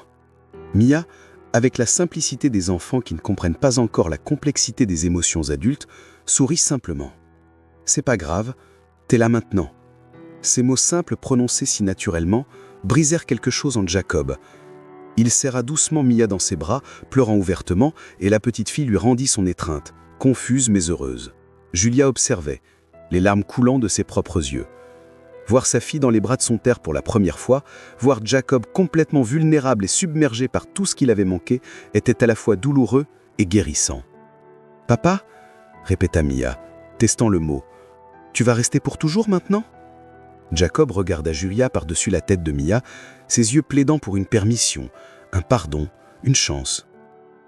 Mia, avec la simplicité des enfants qui ne comprennent pas encore la complexité des émotions adultes, sourit simplement. « C'est pas grave, t'es là maintenant. » Ces mots simples prononcés si naturellement brisèrent quelque chose en Jacob. Il serra doucement Mia dans ses bras, pleurant ouvertement, et la petite fille lui rendit son étreinte, confuse mais heureuse. Julia observait, les larmes coulant de ses propres yeux. Voir sa fille dans les bras de son père pour la première fois, voir Jacob complètement vulnérable et submergé par tout ce qu'il avait manqué, était à la fois douloureux et guérissant. « Papa ?» répéta Mia, testant le mot. « Tu vas rester pour toujours maintenant ?» Jacob regarda Julia par-dessus la tête de Mia, ses yeux plaidant pour une permission, un pardon, une chance.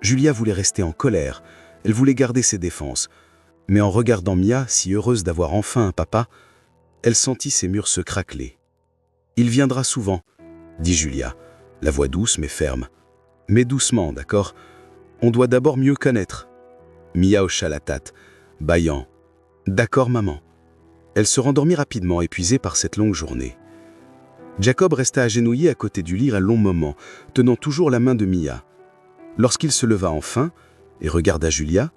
Julia voulait rester en colère, elle voulait garder ses défenses. Mais en regardant Mia, si heureuse d'avoir enfin un papa, elle sentit ses murs se craqueler. « Il viendra souvent, » dit Julia, la voix douce mais ferme. « Mais doucement, d'accord ? On doit d'abord mieux connaître. » Mia hocha la tête, bâillant. « D'accord, maman. » Elle se rendormit rapidement, épuisée par cette longue journée. Jacob resta agenouillé à côté du lit un long moment, tenant toujours la main de Mia. Lorsqu'il se leva enfin et regarda Julia,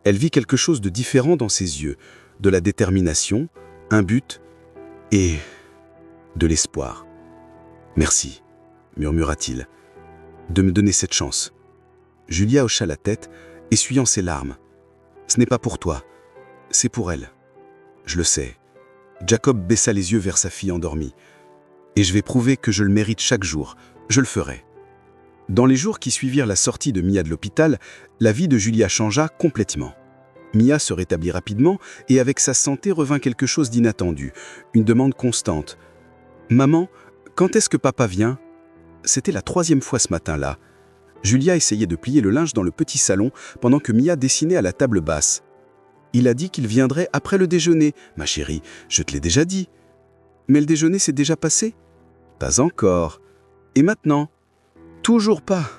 elle vit quelque chose de différent dans ses yeux, de la détermination, un but et de l'espoir. « Merci, » murmura-t-il, « de me donner cette chance. » Julia hocha la tête, essuyant ses larmes. « Ce n'est pas pour toi, c'est pour elle. » Je le sais. Jacob baissa les yeux vers sa fille endormie. Et je vais prouver que je le mérite chaque jour. Je le ferai. Dans les jours qui suivirent la sortie de Mia de l'hôpital, la vie de Julia changea complètement. Mia se rétablit rapidement et avec sa santé revint quelque chose d'inattendu, une demande constante. « Maman, quand est-ce que papa vient ?» C'était la 3e fois ce matin-là. Julia essayait de plier le linge dans le petit salon pendant que Mia dessinait à la table basse. « Il a dit qu'il viendrait après le déjeuner. Ma chérie, je te l'ai déjà dit. »« Mais le déjeuner s'est déjà passé ?»« Pas encore. Et maintenant ?»« Toujours pas. »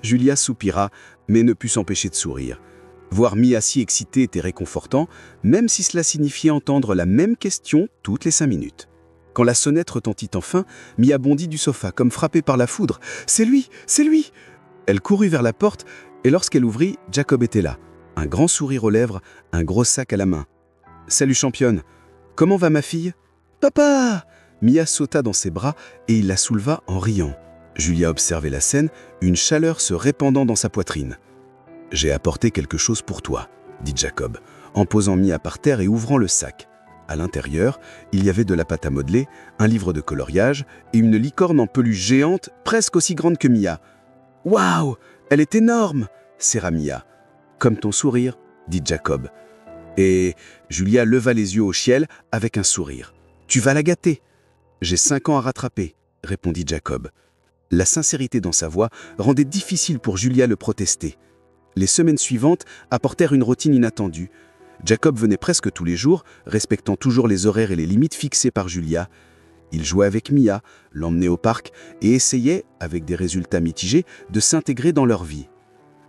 Julia soupira, mais ne put s'empêcher de sourire. Voir Mia si excitée était réconfortant, même si cela signifiait entendre la même question toutes les 5 minutes. Quand la sonnette retentit enfin, Mia bondit du sofa comme frappée par la foudre. « C'est lui! C'est lui !» Elle courut vers la porte et lorsqu'elle ouvrit, Jacob était là. Un grand sourire aux lèvres, un gros sac à la main. « Salut championne, comment va ma fille ?»« Papa !» Mia sauta dans ses bras et il la souleva en riant. Julia observait la scène, une chaleur se répandant dans sa poitrine. « J'ai apporté quelque chose pour toi, » dit Jacob, en posant Mia par terre et ouvrant le sac. À l'intérieur, il y avait de la pâte à modeler, un livre de coloriage et une licorne en peluche géante, presque aussi grande que Mia. « Waouh, elle est énorme !» serra Mia. « Comme ton sourire, » dit Jacob. Et Julia leva les yeux au ciel avec un sourire. « Tu vas la gâter !»« J'ai 5 ans à rattraper, » répondit Jacob. La sincérité dans sa voix rendait difficile pour Julia le protester. Les semaines suivantes apportèrent une routine inattendue. Jacob venait presque tous les jours, respectant toujours les horaires et les limites fixées par Julia. Il jouait avec Mia, l'emmenait au parc et essayait, avec des résultats mitigés, de s'intégrer dans leur vie.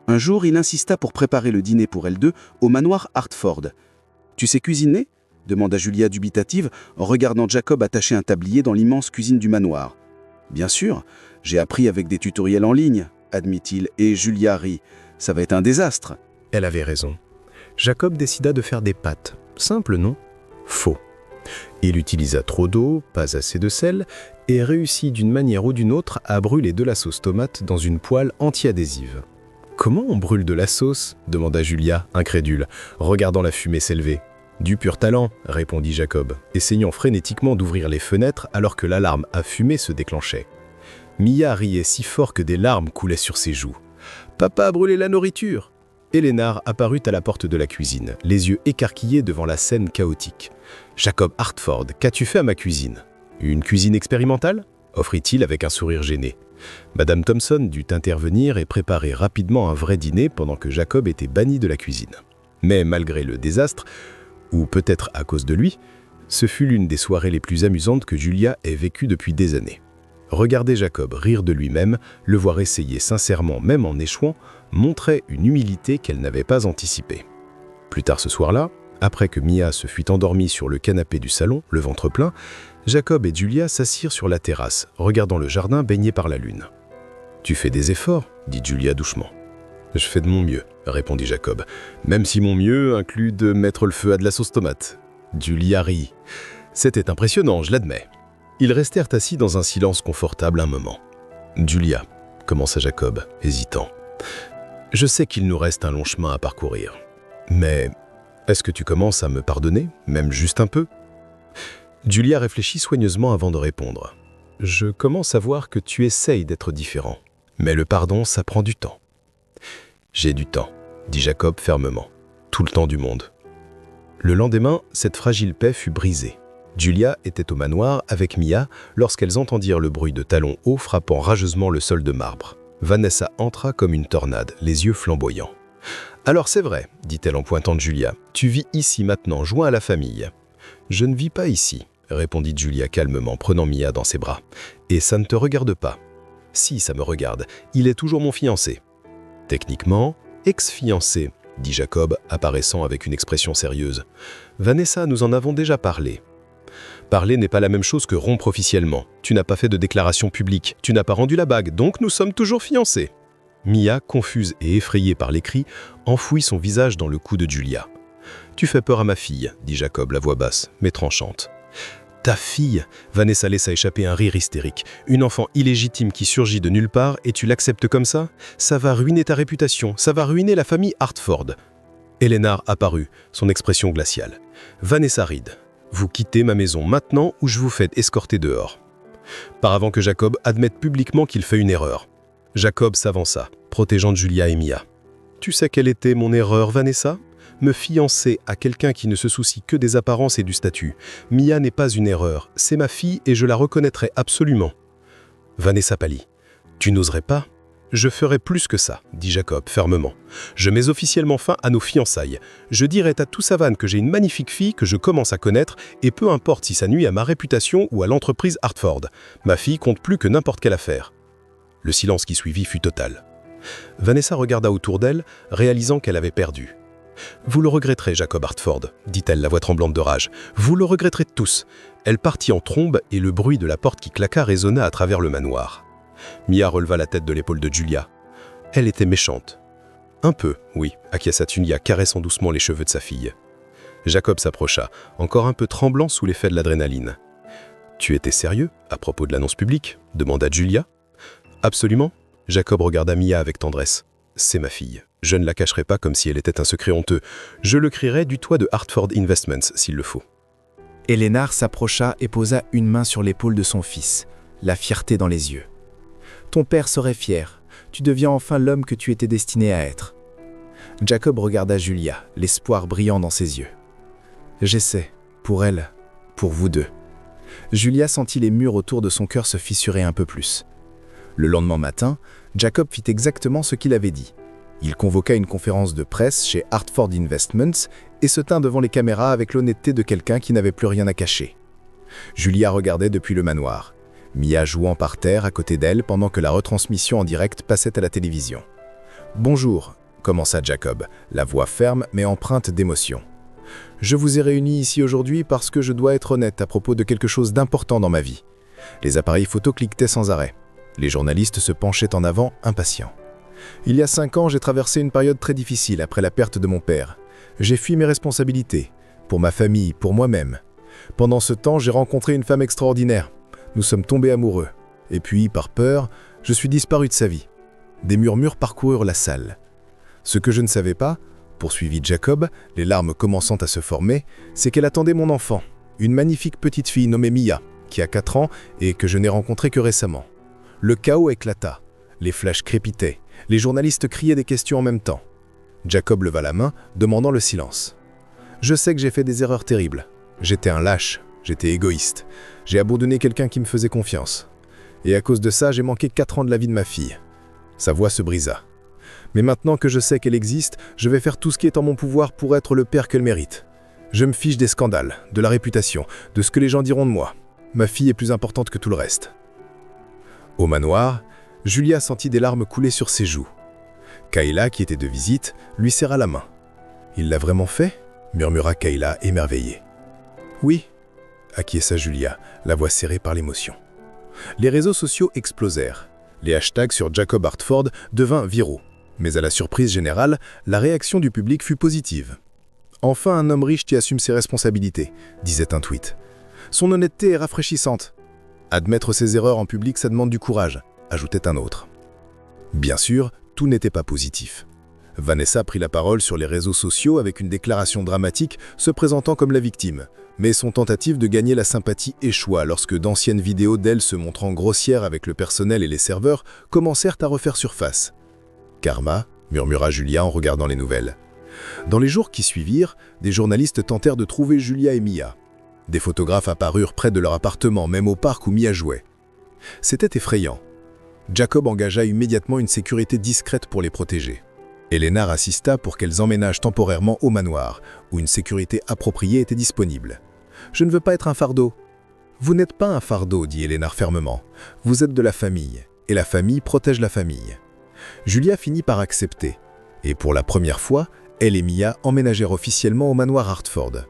Un jour, il insista pour préparer le dîner pour elles deux au manoir Hartford. « Tu sais cuisiner ?» demanda Julia dubitative en regardant Jacob attacher un tablier dans l'immense cuisine du manoir. « Bien sûr, j'ai appris avec des tutoriels en ligne, » admit-il, et Julia rit. « Ça va être un désastre. » Elle avait raison. Jacob décida de faire des pâtes. Simple, non? Faux. Il utilisa trop d'eau, pas assez de sel, et réussit d'une manière ou d'une autre à brûler de la sauce tomate dans une poêle anti-adhésive. « Comment on brûle de la sauce ?» demanda Julia, incrédule, regardant la fumée s'élever. « Du pur talent », répondit Jacob, essayant frénétiquement d'ouvrir les fenêtres alors que l'alarme à fumer se déclenchait. Mia riait si fort que des larmes coulaient sur ses joues. « Papa a brûlé la nourriture !» Elénard apparut à la porte de la cuisine, les yeux écarquillés devant la scène chaotique. « Jacob Hartford, qu'as-tu fait à ma cuisine ?»« Une cuisine expérimentale ?» offrit-il avec un sourire gêné. Madame Thompson dut intervenir et préparer rapidement un vrai dîner pendant que Jacob était banni de la cuisine. Mais malgré le désastre, ou peut-être à cause de lui, ce fut l'une des soirées les plus amusantes que Julia ait vécues depuis des années. Regarder Jacob rire de lui-même, le voir essayer sincèrement même en échouant, montrait une humilité qu'elle n'avait pas anticipée. Plus tard ce soir-là, après que Mia se fut endormie sur le canapé du salon, le ventre plein, Jacob et Julia s'assirent sur la terrasse, regardant le jardin baigné par la lune. « Tu fais des efforts » dit Julia doucement. « Je fais de mon mieux » répondit Jacob, même si mon mieux inclut de mettre le feu à de la sauce tomate. Julia rit. C'était impressionnant, je l'admets. Ils restèrent assis dans un silence confortable un moment. « Julia » commença Jacob, hésitant. « Je sais qu'il nous reste un long chemin à parcourir. Mais est-ce que tu commences à me pardonner, même juste un peu ?» Julia réfléchit soigneusement avant de répondre. « Je commence à voir que tu essayes d'être différent. Mais le pardon, ça prend du temps. »« J'ai du temps, » dit Jacob fermement. « Tout le temps du monde. » Le lendemain, cette fragile paix fut brisée. Julia était au manoir avec Mia lorsqu'elles entendirent le bruit de talons hauts frappant rageusement le sol de marbre. Vanessa entra comme une tornade, les yeux flamboyants. « Alors c'est vrai, dit-elle en pointant de Julia, tu vis ici maintenant, joint à la famille. »« Je ne vis pas ici, répondit Julia calmement, prenant Mia dans ses bras. Et ça ne te regarde pas. Si, ça me regarde, il est toujours mon fiancé. Techniquement, ex-fiancé, dit Jacob, apparaissant avec une expression sérieuse. Vanessa, nous en avons déjà parlé. Parler n'est pas la même chose que rompre officiellement. Tu n'as pas fait de déclaration publique, tu n'as pas rendu la bague, donc nous sommes toujours fiancés. Mia, confuse et effrayée par les cris, enfouit son visage dans le cou de Julia. Tu fais peur à ma fille, dit Jacob, la voix basse, mais tranchante. Ta fille, Vanessa laissa échapper un rire hystérique. Une enfant illégitime qui surgit de nulle part et tu l'acceptes comme ça? Ça va ruiner ta réputation, ça va ruiner la famille Hartford. Eleanor apparut, son expression glaciale. « Vanessa Reed, vous quittez ma maison maintenant ou je vous fais escorter dehors. » Par avant que Jacob admette publiquement qu'il fait une erreur. Jacob s'avança, protégeant Julia et Mia. « Tu sais quelle était mon erreur, Vanessa ? Me fiancer à quelqu'un qui ne se soucie que des apparences et du statut. Mia n'est pas une erreur, c'est ma fille et je la reconnaîtrai absolument. » Vanessa pâlit. « Tu n'oserais pas ? » « Je ferai plus que ça, dit Jacob fermement. Je mets officiellement fin à nos fiançailles. Je dirai à tout Savane que j'ai une magnifique fille que je commence à connaître et peu importe si ça nuit à ma réputation ou à l'entreprise Hartford. Ma fille compte plus que n'importe quelle affaire. Le silence qui suivit fut total. Vanessa regarda autour d'elle, réalisant qu'elle avait perdu. « Vous le regretterez, Jacob Hartford, dit-elle, la voix tremblante de rage. Vous le regretterez tous. » Elle partit en trombe et le bruit de la porte qui claqua résonna à travers le manoir. Mia releva la tête de l'épaule de Julia. Elle était méchante. Un peu, oui, acquiesça Julia, caressant doucement les cheveux de sa fille. Jacob s'approcha, encore un peu tremblant sous l'effet de l'adrénaline. « Tu étais sérieux à propos de l'annonce publique ?» demanda Julia. « Absolument. » Jacob regarda Mia avec tendresse. « C'est ma fille. Je ne la cacherai pas comme si elle était un secret honteux. Je le crierai du toit de Hartford Investments, s'il le faut. » Eleanor s'approcha et posa une main sur l'épaule de son fils, la fierté dans les yeux. Ton père serait fier. Tu deviens enfin l'homme que tu étais destiné à être. Jacob regarda Julia, l'espoir brillant dans ses yeux. J'essaie, pour elle, pour vous deux. Julia sentit les murs autour de son cœur se fissurer un peu plus. Le lendemain matin, Jacob fit exactement ce qu'il avait dit. Il convoqua une conférence de presse chez Hartford Investments et se tint devant les caméras avec l'honnêteté de quelqu'un qui n'avait plus rien à cacher. Julia regardait depuis le manoir. Mia jouant par terre à côté d'elle pendant que la retransmission en direct passait à la télévision. « Bonjour », commença Jacob, la voix ferme mais empreinte d'émotion. « Je vous ai réunis ici aujourd'hui parce que je dois être honnête à propos de quelque chose d'important dans ma vie. » Les appareils photo cliquetaient sans arrêt. Les journalistes se penchaient en avant, impatients. « Il y a 5 ans, j'ai traversé une période très difficile après la perte de mon père. J'ai fui mes responsabilités, pour ma famille, pour moi-même. Pendant ce temps, j'ai rencontré une femme extraordinaire. Nous sommes tombés amoureux. Et puis, par peur, je suis disparu de sa vie. » Des murmures parcoururent la salle. « Ce que je ne savais pas, poursuivit Jacob, les larmes commençant à se former, c'est qu'elle attendait mon enfant, une magnifique petite fille nommée Mia, qui a 4 ans et que je n'ai rencontrée que récemment. Le chaos éclata. Les flashs crépitaient. Les journalistes criaient des questions en même temps. Jacob leva la main, demandant le silence. « Je sais que j'ai fait des erreurs terribles. J'étais un lâche. J'étais égoïste. J'ai abandonné quelqu'un qui me faisait confiance. Et à cause de ça, j'ai manqué 4 ans de la vie de ma fille. » Sa voix se brisa. « Mais maintenant que je sais qu'elle existe, je vais faire tout ce qui est en mon pouvoir pour être le père qu'elle mérite. Je me fiche des scandales, de la réputation, de ce que les gens diront de moi. Ma fille est plus importante que tout le reste. » Au manoir, Julia sentit des larmes couler sur ses joues. Kayla, qui était de visite, lui serra la main. « Il l'a vraiment fait ?» murmura Kayla, émerveillée. « Oui », acquiesça Julia, la voix serrée par l'émotion. Les réseaux sociaux explosèrent. Les hashtags sur Jacob Hartford devinrent viraux. Mais à la surprise générale, la réaction du public fut positive. « Enfin un homme riche qui assume ses responsabilités », disait un tweet. « Son honnêteté est rafraîchissante. Admettre ses erreurs en public, ça demande du courage », ajoutait un autre. Bien sûr, tout n'était pas positif. Vanessa prit la parole sur les réseaux sociaux avec une déclaration dramatique se présentant comme la victime, mais son tentative de gagner la sympathie échoua lorsque d'anciennes vidéos d'elle se montrant grossière avec le personnel et les serveurs commencèrent à refaire surface. « Karma », murmura Julia en regardant les nouvelles. Dans les jours qui suivirent, des journalistes tentèrent de trouver Julia et Mia. Des photographes apparurent près de leur appartement, même au parc où Mia jouait. C'était effrayant. Jacob engagea immédiatement une sécurité discrète pour les protéger. Eleanor assista pour qu'elles emménagent temporairement au manoir, où une sécurité appropriée était disponible. « Je ne veux pas être un fardeau. »« Vous n'êtes pas un fardeau, dit Eleanor fermement. Vous êtes de la famille, et la famille protège la famille. » Julia finit par accepter, et pour la première fois, elle et Mia emménagèrent officiellement au manoir Hartford.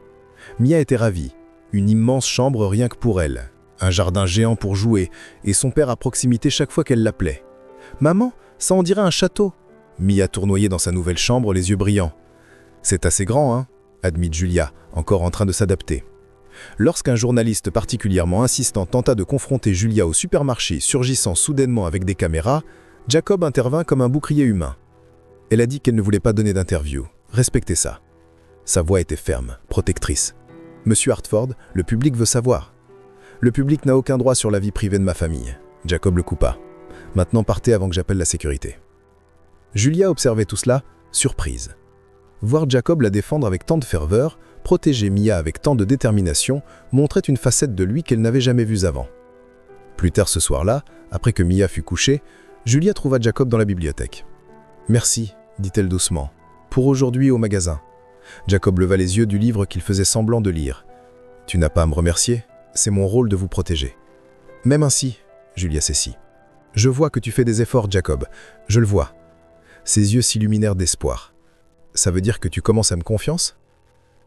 Mia était ravie, une immense chambre rien que pour elle, un jardin géant pour jouer, et son père à proximité chaque fois qu'elle l'appelait. « Maman, ça en dirait un château !» Mia tournoyait dans sa nouvelle chambre, les yeux brillants. « C'est assez grand, hein ?» admit Julia, encore en train de s'adapter. Lorsqu'un journaliste particulièrement insistant tenta de confronter Julia au supermarché surgissant soudainement avec des caméras, Jacob intervint comme un bouclier humain. Elle a dit qu'elle ne voulait pas donner d'interview, respectez ça. Sa voix était ferme, protectrice. Monsieur Hartford, le public veut savoir. Le public n'a aucun droit sur la vie privée de ma famille. Jacob le coupa. Maintenant partez avant que j'appelle la sécurité. Julia observait tout cela, surprise. Voir Jacob la défendre avec tant de ferveur, protéger Mia avec tant de détermination, montrait une facette de lui qu'elle n'avait jamais vue avant. Plus tard ce soir-là, après que Mia fut couchée, Julia trouva Jacob dans la bibliothèque. « Merci », dit-elle doucement, « pour aujourd'hui au magasin. » Jacob leva les yeux du livre qu'il faisait semblant de lire. « Tu n'as pas à me remercier, c'est mon rôle de vous protéger. » « Même ainsi, » Julia s'essit. « Je vois que tu fais des efforts, Jacob, je le vois. » Ses yeux s'illuminèrent d'espoir. « Ça veut dire que tu commences à me confiance ?»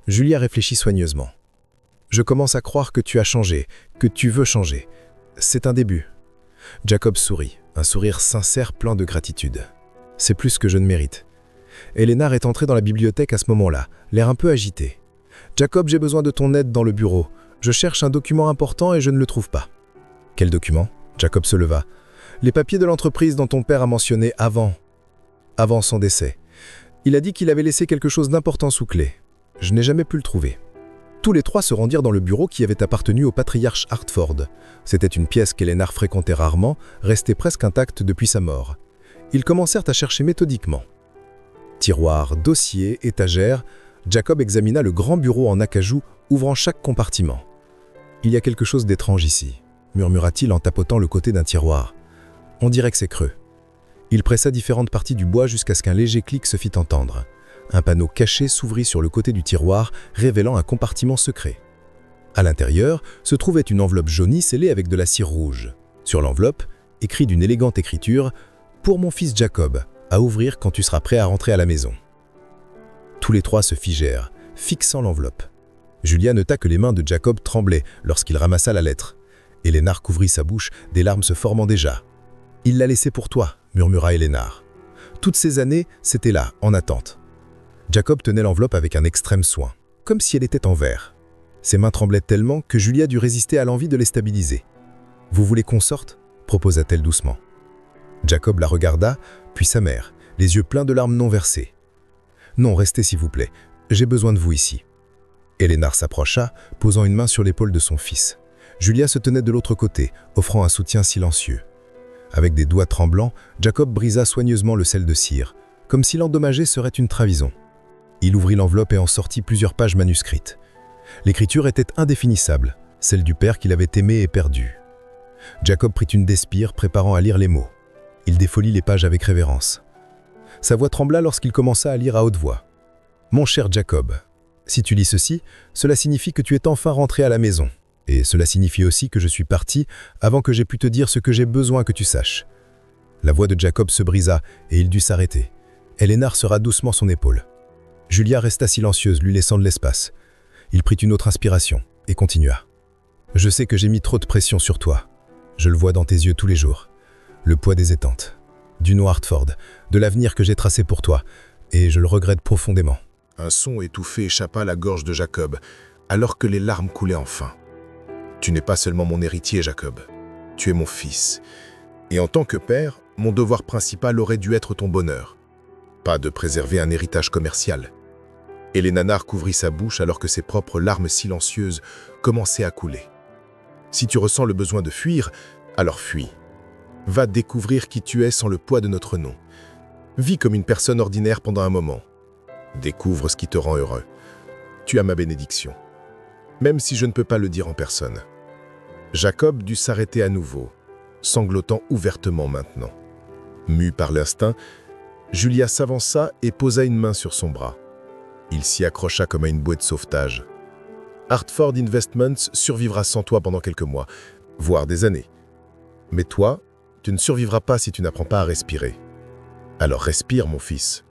Julia réfléchit soigneusement. « Je commence à croire que tu as changé, que tu veux changer. C'est un début. » Jacob sourit, un sourire sincère plein de gratitude. « C'est plus que je ne mérite. » Eleanor est entrée dans la bibliothèque à ce moment-là, l'air un peu agité. « Jacob, j'ai besoin de ton aide dans le bureau. Je cherche un document important et je ne le trouve pas. » « Quel document ?» Jacob se leva. « Les papiers de l'entreprise dont ton père a mentionné avant son décès. Il a dit qu'il avait laissé quelque chose d'important sous clé. Je n'ai jamais pu le trouver. » Tous les trois se rendirent dans le bureau qui avait appartenu au patriarche Hartford. C'était une pièce qu'Eleanor fréquentait rarement, restée presque intacte depuis sa mort. Ils commencèrent à chercher méthodiquement. Tiroirs, dossiers, étagères, Jacob examina le grand bureau en acajou, ouvrant chaque compartiment. « Il y a quelque chose d'étrange ici, » murmura-t-il en tapotant le côté d'un tiroir. « On dirait que c'est creux. » Il pressa différentes parties du bois jusqu'à ce qu'un léger clic se fit entendre. Un panneau caché s'ouvrit sur le côté du tiroir, révélant un compartiment secret. À l'intérieur, se trouvait une enveloppe jaunie scellée avec de la cire rouge. Sur l'enveloppe, écrit d'une élégante écriture « Pour mon fils Jacob, à ouvrir quand tu seras prêt à rentrer à la maison. » Tous les trois se figèrent, fixant l'enveloppe. Julia nota que les mains de Jacob tremblaient lorsqu'il ramassa la lettre. Eleanor couvrit sa bouche, des larmes se formant déjà. « Il l'a laissé pour toi », murmura Eleanor. Toutes ces années, c'était là, en attente. Jacob tenait l'enveloppe avec un extrême soin, comme si elle était en verre. Ses mains tremblaient tellement que Julia dut résister à l'envie de les stabiliser. « Vous voulez qu'on sorte ?» proposa-t-elle doucement. Jacob la regarda, puis sa mère, les yeux pleins de larmes non versées. « Non, restez s'il vous plaît, j'ai besoin de vous ici. » Eleanor s'approcha, posant une main sur l'épaule de son fils. Julia se tenait de l'autre côté, offrant un soutien silencieux. Avec des doigts tremblants, Jacob brisa soigneusement le sel de cire, comme si l'endommager serait une trahison. Il ouvrit l'enveloppe et en sortit plusieurs pages manuscrites. L'écriture était indéfinissable, celle du père qu'il avait aimé et perdu. Jacob prit une despire, préparant à lire les mots. Il défolit les pages avec révérence. Sa voix trembla lorsqu'il commença à lire à haute voix. « Mon cher Jacob, si tu lis ceci, cela signifie que tu es enfin rentré à la maison. Et cela signifie aussi que je suis parti avant que j'aie pu te dire ce que j'ai besoin que tu saches. » La voix de Jacob se brisa et il dut s'arrêter. Eleanor serra doucement son épaule. Julia resta silencieuse, lui laissant de l'espace. Il prit une autre inspiration et continua. « Je sais que j'ai mis trop de pression sur toi. Je le vois dans tes yeux tous les jours. Le poids des étantes, du nom Hartford, de l'avenir que j'ai tracé pour toi, et je le regrette profondément. » Un son étouffé échappa à la gorge de Jacob, alors que les larmes coulaient enfin. « Tu n'es pas seulement mon héritier, Jacob. Tu es mon fils. Et en tant que père, mon devoir principal aurait dû être ton bonheur. Pas de préserver un héritage commercial. » Eleanor couvrit sa bouche alors que ses propres larmes silencieuses commençaient à couler. « Si tu ressens le besoin de fuir, alors fuis. Va découvrir qui tu es sans le poids de notre nom. Vis comme une personne ordinaire pendant un moment. Découvre ce qui te rend heureux. Tu as ma bénédiction. Même si je ne peux pas le dire en personne. » Jacob dut s'arrêter à nouveau, sanglotant ouvertement maintenant. Mue par l'instinct, Julia s'avança et posa une main sur son bras. Il s'y accrocha comme à une bouée de sauvetage. « Hartford Investments survivra sans toi pendant quelques mois, voire des années. Mais toi, tu ne survivras pas si tu n'apprends pas à respirer. Alors respire, mon fils.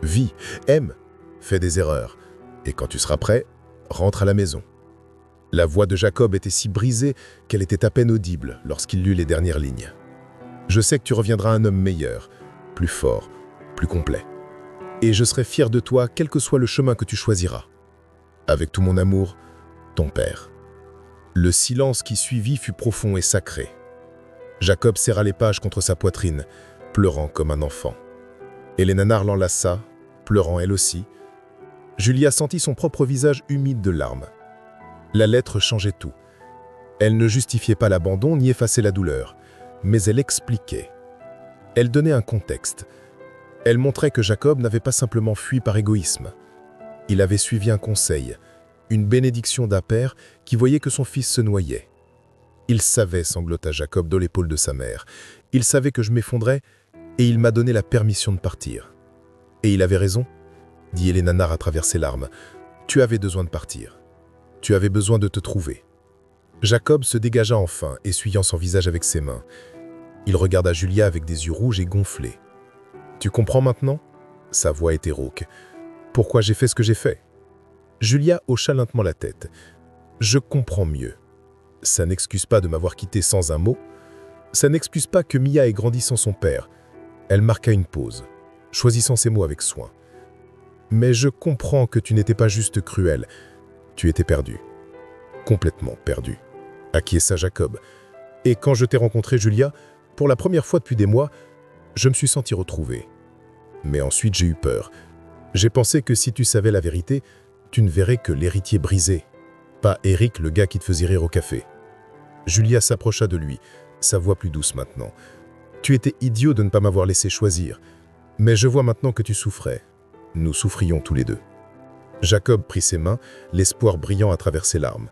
Vis, aime, fais des erreurs, et quand tu seras prêt, rentre à la maison. » La voix de Jacob était si brisée qu'elle était à peine audible lorsqu'il lut les dernières lignes. « Je sais que tu reviendras un homme meilleur, plus fort, plus complet. Et je serai fier de toi quel que soit le chemin que tu choisiras. Avec tout mon amour, ton père. » Le silence qui suivit fut profond et sacré. Jacob serra les pages contre sa poitrine, pleurant comme un enfant. Eleanor l'enlaça, pleurant elle aussi, Julia sentit son propre visage humide de larmes. La lettre changeait tout. Elle ne justifiait pas l'abandon ni effaçait la douleur, mais elle expliquait. Elle donnait un contexte. Elle montrait que Jacob n'avait pas simplement fui par égoïsme. Il avait suivi un conseil, une bénédiction d'un père qui voyait que son fils se noyait. Il savait, sanglota Jacob dans l'épaule de sa mère. Il savait que je m'effondrais et il m'a donné la permission de partir. Et il avait raison, dit Elenanar à travers ses larmes. Tu avais besoin de partir. Tu avais besoin de te trouver. Jacob se dégagea enfin, essuyant son visage avec ses mains. Il regarda Julia avec des yeux rouges et gonflés. Tu comprends maintenant ? Sa voix était rauque. Pourquoi j'ai fait ce que j'ai fait ? Julia hocha lentement la tête. Je comprends mieux. Ça n'excuse pas de m'avoir quitté sans un mot. Ça n'excuse pas que Mia ait grandi sans son père. Elle marqua une pause, choisissant ses mots avec soin. Mais je comprends que tu n'étais pas juste cruel. Tu étais perdu. Complètement perdu. Acquiesça Jacob. Et quand je t'ai rencontré, Julia, pour la première fois depuis des mois, je me suis senti retrouvé. Mais ensuite, j'ai eu peur. J'ai pensé que si tu savais la vérité, tu ne verrais que l'héritier brisé, pas Eric, le gars qui te faisait rire au café. Julia s'approcha de lui, sa voix plus douce maintenant. Tu étais idiot de ne pas m'avoir laissé choisir, mais je vois maintenant que tu souffrais. Nous souffrions tous les deux. Jacob prit ses mains, l'espoir brillant à travers ses larmes.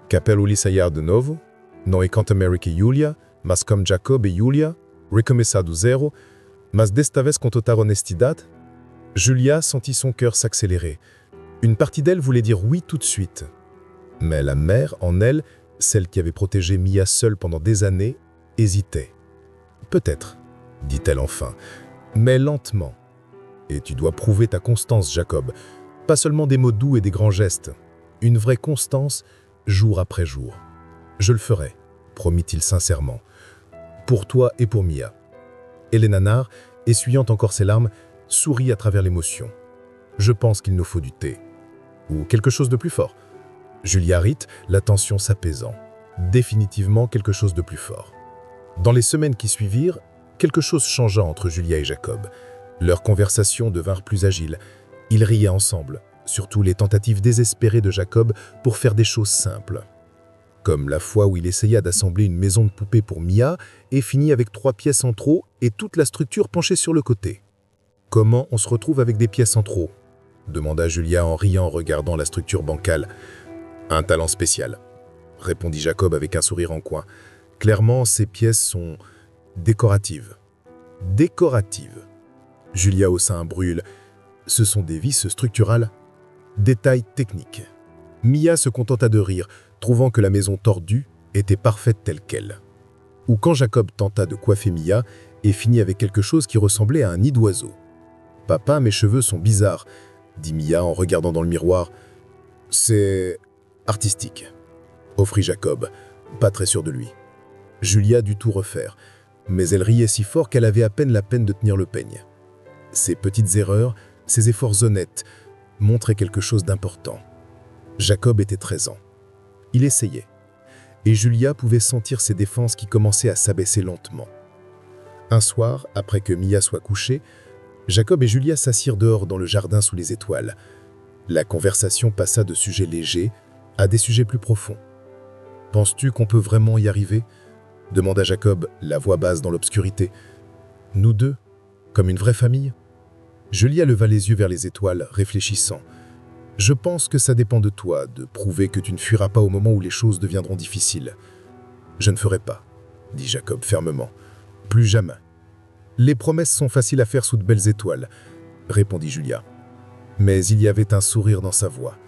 Capello lisaiar de novo, non ecantem Eric et Julia, mas comme Jacob et Julia, recomeçar do zero, mas desta vez com total honestidad. Julia sentit son cœur s'accélérer. Une partie d'elle voulait dire oui tout de suite. Mais la mère, en elle, celle qui avait protégé Mia seule pendant des années, hésitait. Peut-être, dit-elle enfin, mais lentement. Et tu dois prouver ta constance, Jacob. Pas seulement des mots doux et des grands gestes. Une vraie constance, jour après jour. Je le ferai, promit-il sincèrement. Pour toi et pour Mia. Elenanar, essuyant encore ses larmes, sourit à travers l'émotion. Je pense qu'il nous faut du thé. Ou quelque chose de plus fort. Julia rit, la tension s'apaisant. Définitivement quelque chose de plus fort. Dans les semaines qui suivirent, quelque chose changea entre Julia et Jacob. Leurs conversations devinrent plus agiles. Ils riaient ensemble, surtout les tentatives désespérées de Jacob pour faire des choses simples. Comme la fois où il essaya d'assembler une maison de poupée pour Mia et finit avec 3 pièces en trop et toute la structure penchée sur le côté. Comment on se retrouve avec des pièces en trop ? Demanda Julia en riant en regardant la structure bancale. Un talent spécial, répondit Jacob avec un sourire en coin. Clairement, ces pièces sont décoratives. Décoratives. Julia haussa un brûle. Ce sont des vis structurales. Détail technique. Mia se contenta de rire, trouvant que la maison tordue était parfaite telle qu'elle. Ou quand Jacob tenta de coiffer Mia et finit avec quelque chose qui ressemblait à un nid d'oiseau. « Papa, mes cheveux sont bizarres », dit Mia en regardant dans le miroir. « C'est artistique », offrit Jacob, pas très sûr de lui. Julia dut tout refaire, mais elle riait si fort qu'elle avait à peine la peine de tenir le peigne. Ces petites erreurs, ces efforts honnêtes, montraient quelque chose d'important. Jacob était 13 ans. Il essayait, et Julia pouvait sentir ses défenses qui commençaient à s'abaisser lentement. Un soir, après que Mia soit couchée, Jacob et Julia s'assirent dehors dans le jardin sous les étoiles. La conversation passa de sujets légers à des sujets plus profonds. « Penses-tu qu'on peut vraiment y arriver ?» demanda Jacob, la voix basse dans l'obscurité. « Nous deux, comme une vraie famille ?» Julia leva les yeux vers les étoiles, réfléchissant. « Je pense que ça dépend de toi, de prouver que tu ne fuiras pas au moment où les choses deviendront difficiles. »« Je ne ferai pas, » dit Jacob fermement. « Plus jamais. » « Les promesses sont faciles à faire sous de belles étoiles, » répondit Julia. Mais il y avait un sourire dans sa voix.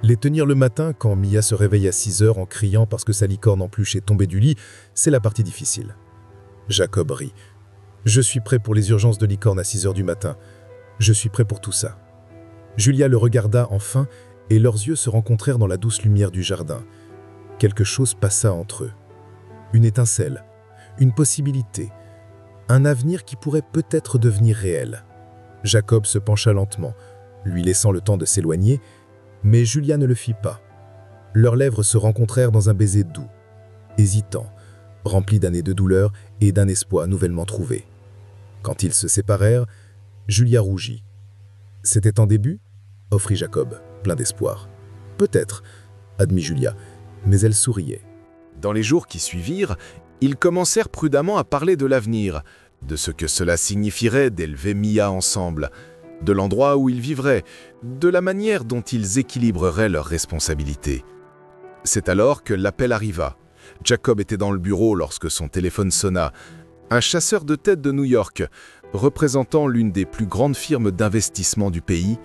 Les tenir le matin quand Mia se réveille à 6 heures en criant parce que sa licorne en peluche est tombée du lit, c'est la partie difficile. Jacob rit. « Je suis prêt pour les urgences de licorne à 6 heures du matin. Je suis prêt pour tout ça. » Julia le regarda enfin et leurs yeux se rencontrèrent dans la douce lumière du jardin. Quelque chose passa entre eux. Une étincelle, une possibilité, un avenir qui pourrait peut-être devenir réel. Jacob se pencha lentement, lui laissant le temps de s'éloigner, mais Julia ne le fit pas. Leurs lèvres se rencontrèrent dans un baiser doux, hésitant, rempli d'années de douleur et d'un espoir nouvellement trouvé. Quand ils se séparèrent, Julia rougit. C'était en début ? offrit Jacob, plein d'espoir. Peut-être, admit Julia, mais elle souriait. Dans les jours qui suivirent, ils commencèrent prudemment à parler de l'avenir, de ce que cela signifierait d'élever Mia ensemble, de l'endroit où ils vivraient, de la manière dont ils équilibreraient leurs responsabilités. C'est alors que l'appel arriva. Jacob était dans le bureau lorsque son téléphone sonna. Un chasseur de tête de New York, représentant l'une des plus grandes firmes d'investissement du pays.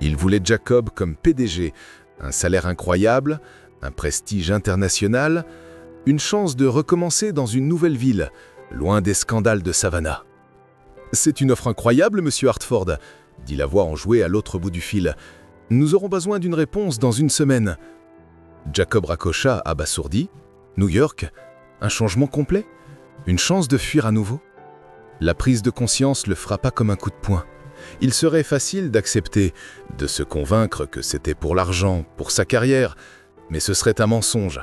Il voulait Jacob comme PDG, un salaire incroyable, un prestige international, une chance de recommencer dans une nouvelle ville, loin des scandales de Savannah. « C'est une offre incroyable, monsieur Hartford », dit la voix enjouée à l'autre bout du fil. « Nous aurons besoin d'une réponse dans une semaine. » Jacob raccrocha, abasourdi. « New York? Un changement complet? Une chance de fuir à nouveau ?» La prise de conscience le frappa comme un coup de poing. Il serait facile d'accepter, de se convaincre que c'était pour l'argent, pour sa carrière, mais ce serait un mensonge.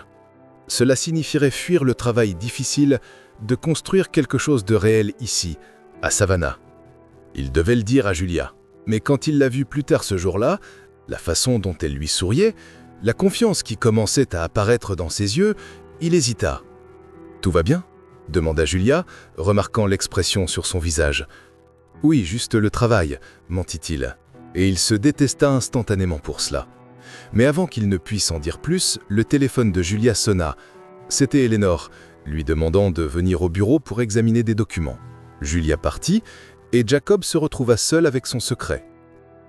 Cela signifierait fuir le travail difficile de construire quelque chose de réel ici, à Savannah. Il devait le dire à Julia, mais quand il l'a vue plus tard ce jour-là, la façon dont elle lui souriait, la confiance qui commençait à apparaître dans ses yeux, il hésita. « Tout va bien ?» demanda Julia, remarquant l'expression sur son visage. « Oui, juste le travail, mentit-il, et il se détesta instantanément pour cela. Mais avant qu'il ne puisse en dire plus, le téléphone de Julia sonna. C'était Eleanor, lui demandant de venir au bureau pour examiner des documents. Julia partit, et Jacob se retrouva seul avec son secret.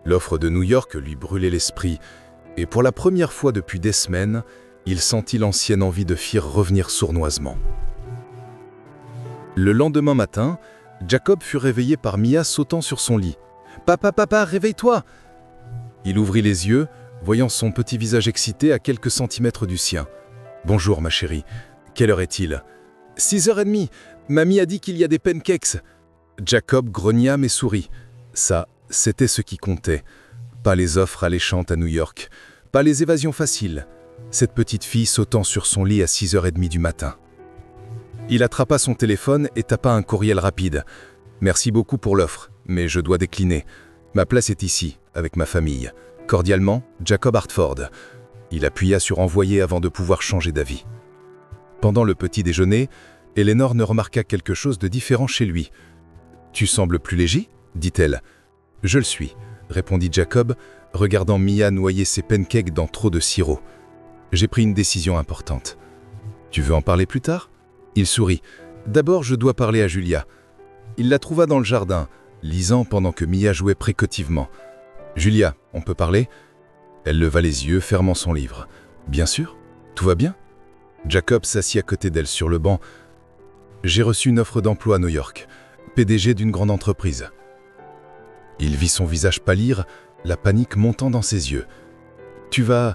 L'offre de New York lui brûlait l'esprit, et pour la première fois depuis des semaines, il sentit l'ancienne envie de fuir revenir sournoisement. Le lendemain matin, Jacob fut réveillé par Mia sautant sur son lit. « Papa, papa, réveille-toi » Il ouvrit les yeux, voyant son petit visage excité à quelques centimètres du sien. « Bonjour, ma chérie. Quelle heure est-il » « 6h30. Mamie a dit qu'il y a des pancakes. » Jacob grogna mais sourit. Ça, c'était ce qui comptait. Pas les offres alléchantes à New York, pas les évasions faciles. Cette petite fille sautant sur son lit à 6h30 du matin. Il attrapa son téléphone et tapa un courriel rapide. « Merci beaucoup pour l'offre, mais je dois décliner. Ma place est ici, avec ma famille. Cordialement, Jacob Hartford. » Il appuya sur « Envoyer » avant de pouvoir changer d'avis. Pendant le petit déjeuner, Eleanor ne remarqua quelque chose de différent chez lui. « Tu sembles plus léger ?» dit-elle. « Je le suis », répondit Jacob, regardant Mia noyer ses pancakes dans trop de sirop. « J'ai pris une décision importante. »« Tu veux en parler plus tard ?» Il sourit. « D'abord, je dois parler à Julia. » Il la trouva dans le jardin, lisant pendant que Mia jouait précautivement. « Julia, on peut parler ?» Elle leva les yeux, fermant son livre. « Bien sûr. Tout va bien ?» Jacob s'assit à côté d'elle sur le banc. « J'ai reçu une offre d'emploi à New York, PDG d'une grande entreprise. » Il vit son visage pâlir, la panique montant dans ses yeux. « Tu vas... »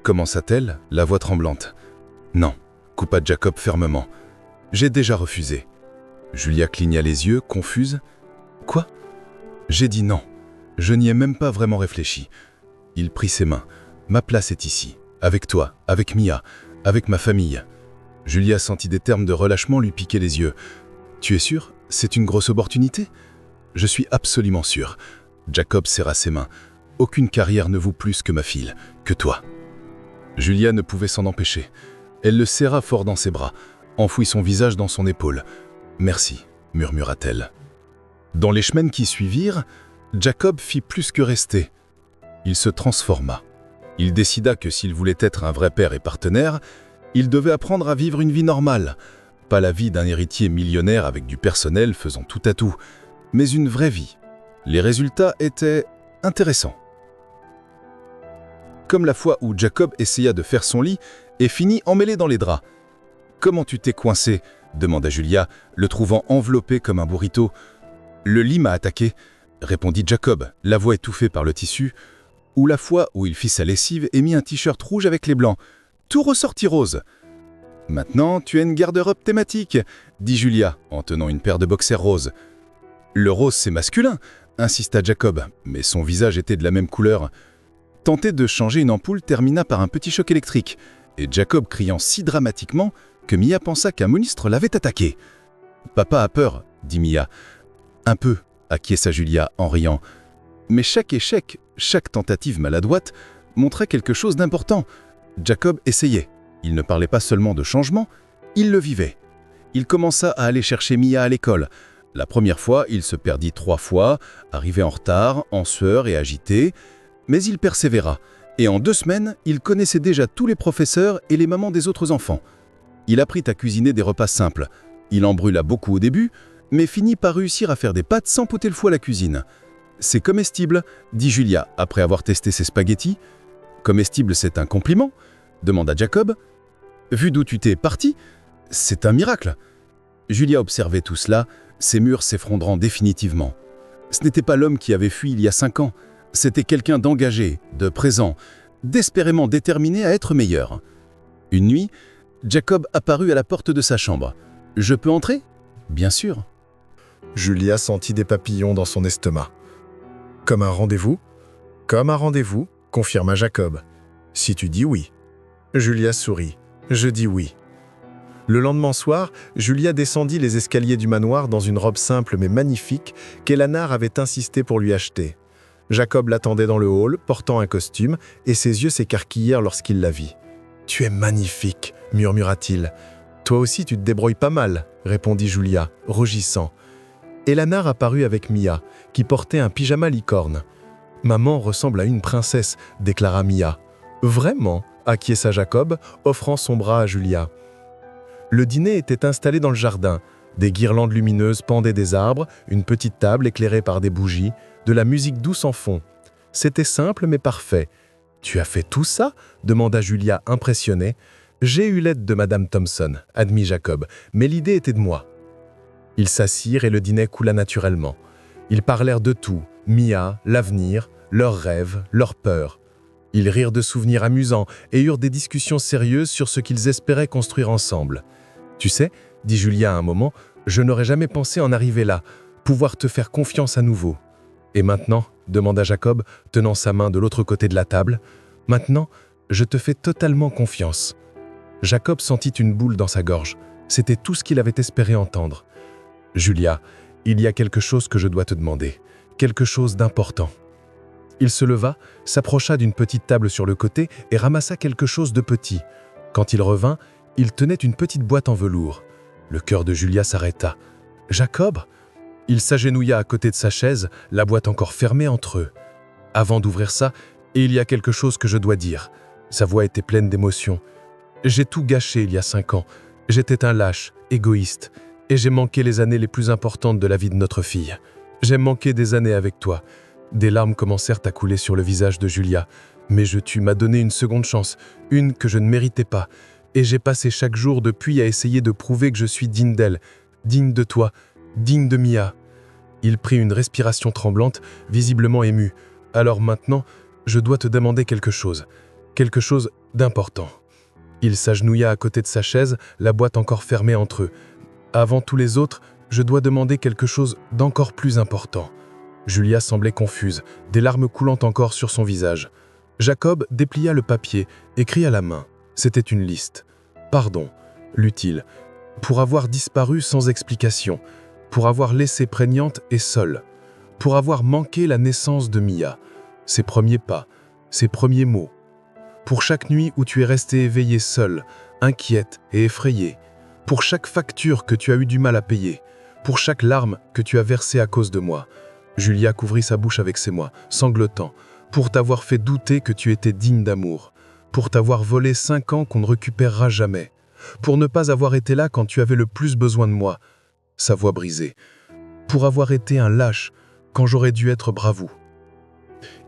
commença-t-elle, la voix tremblante. « Non, » coupa Jacob fermement. « J'ai déjà refusé. » Julia cligna les yeux, confuse. « Quoi ?» J'ai dit non. Je n'y ai même pas vraiment réfléchi. Il prit ses mains. « Ma place est ici, avec toi, avec Mia, avec ma famille. » Julia sentit des termes de relâchement lui piquer les yeux. « Tu es sûr? C'est une grosse opportunité ?»« Je suis absolument sûr. » Jacob serra ses mains. « Aucune carrière ne vaut plus que ma fille, que toi. » Julia ne pouvait s'en empêcher. Elle le serra fort dans ses bras, enfouit son visage dans son épaule. « Merci, » murmura-t-elle. Dans les semaines qui suivirent, Jacob fit plus que rester. Il se transforma. Il décida que s'il voulait être un vrai père et partenaire, il devait apprendre à vivre une vie normale. Pas la vie d'un héritier millionnaire avec du personnel faisant tout à tout, mais une vraie vie. Les résultats étaient intéressants. Comme la fois où Jacob essaya de faire son lit et finit emmêlé dans les draps. « Comment tu t'es coincé ?» demanda Julia, le trouvant enveloppé comme un burrito. « Le lit m'a attaqué », répondit Jacob, la voix étouffée par le tissu, ou la fois où il fit sa lessive et mit un t-shirt rouge avec les blancs. Tout ressortit rose. « Maintenant, tu as une garde-robe thématique », dit Julia, en tenant une paire de boxers roses. « Le rose, c'est masculin », insista Jacob, mais son visage était de la même couleur. Tenter de changer une ampoule termina par un petit choc électrique, et Jacob criant si dramatiquement que Mia pensa qu'un monstre l'avait attaqué. « Papa a peur », dit Mia. « Un peu », acquiesça Julia en riant. « Mais chaque échec Chaque tentative maladroite montrait quelque chose d'important. Jacob essayait. Il ne parlait pas seulement de changement, il le vivait. Il commença à aller chercher Mia à l'école. La première fois, il se perdit 3 fois, arrivé en retard, en sueur et agité, mais il persévéra. Et en 2 semaines, il connaissait déjà tous les professeurs et les mamans des autres enfants. Il apprit à cuisiner des repas simples. Il en brûla beaucoup au début, mais finit par réussir à faire des pâtes sans poter le foie à la cuisine. « C'est comestible », dit Julia après avoir testé ses spaghettis. « Comestible, c'est un compliment ?» demanda Jacob. « Vu d'où tu t'es parti, c'est un miracle. » Julia observait tout cela, ses murs s'effondrant définitivement. Ce n'était pas l'homme qui avait fui il y a 5 ans, c'était quelqu'un d'engagé, de présent, désespérément déterminé à être meilleur. Une nuit, Jacob apparut à la porte de sa chambre. « Je peux entrer ?»« Bien sûr. » Julia sentit des papillons dans son estomac. « Comme un rendez-vous ?»« Comme un rendez-vous, confirma Jacob. « Si tu dis oui. » Julia sourit. « Je dis oui. » Le lendemain soir, Julia descendit les escaliers du manoir dans une robe simple mais magnifique qu'Elanar avait insisté pour lui acheter. Jacob l'attendait dans le hall, portant un costume, et ses yeux s'écarquillèrent lorsqu'il la vit. « Tu es magnifique » murmura-t-il. « Toi aussi tu te débrouilles pas mal » répondit Julia, rougissant. Elanar apparut avec Mia, qui portait un pyjama licorne. « Maman ressemble à une princesse » déclara Mia. « Vraiment » acquiesça Jacob, offrant son bras à Julia. Le dîner était installé dans le jardin. Des guirlandes lumineuses pendaient des arbres, une petite table éclairée par des bougies, de la musique douce en fond. C'était simple mais parfait. « Tu as fait tout ça ?» demanda Julia impressionnée. « J'ai eu l'aide de Madame Thompson, admit Jacob, mais l'idée était de moi. » Ils s'assirent et le dîner coula naturellement. Ils parlèrent de tout, Mia, l'avenir, leurs rêves, leurs peurs. Ils rirent de souvenirs amusants et eurent des discussions sérieuses sur ce qu'ils espéraient construire ensemble. « Tu sais, dit Julia à un moment, je n'aurais jamais pensé en arriver là, pouvoir te faire confiance à nouveau. »« Et maintenant ?» demanda Jacob, tenant sa main de l'autre côté de la table. « Maintenant, je te fais totalement confiance. » Jacob sentit une boule dans sa gorge. C'était tout ce qu'il avait espéré entendre. « Julia, il y a quelque chose que je dois te demander, quelque chose d'important. » Il se leva, s'approcha d'une petite table sur le côté et ramassa quelque chose de petit. Quand il revint, il tenait une petite boîte en velours. Le cœur de Julia s'arrêta. « Jacob ?» Il s'agenouilla à côté de sa chaise, la boîte encore fermée entre eux. « Avant d'ouvrir ça, il y a quelque chose que je dois dire. » Sa voix était pleine d'émotion. « J'ai tout gâché il y a 5 ans. J'étais un lâche, égoïste, et j'ai manqué les années les plus importantes de la vie de notre fille. J'ai manqué des années avec toi. » Des larmes commencèrent à couler sur le visage de Julia. « Mais tu m'as donné une seconde chance, une que je ne méritais pas. Et j'ai passé chaque jour depuis à essayer de prouver que je suis digne d'elle, digne de toi, digne de Mia. » Il prit une respiration tremblante, visiblement ému. « Alors maintenant, je dois te demander quelque chose d'important. » Il s'agenouilla à côté de sa chaise, la boîte encore fermée entre eux. « Avant tous les autres, je dois demander quelque chose d'encore plus important. » Julia semblait confuse, des larmes coulant encore sur son visage. Jacob déplia le papier, écrit à la main. C'était une liste. « Pardon, lut-il, pour avoir disparu sans explication, pour avoir laissé prégnante et seule, pour avoir manqué la naissance de Mia, ses premiers pas, ses premiers mots, pour chaque nuit où tu es restée éveillée seule, inquiète et effrayée, pour chaque facture que tu as eu du mal à payer, pour chaque larme que tu as versée à cause de moi. » Julia couvrit sa bouche avec ses mots, sanglotant, pour t'avoir fait douter que tu étais digne d'amour, pour t'avoir volé 5 ans qu'on ne récupérera jamais, pour ne pas avoir été là quand tu avais le plus besoin de moi, sa voix brisée, pour avoir été un lâche quand j'aurais dû être bravou.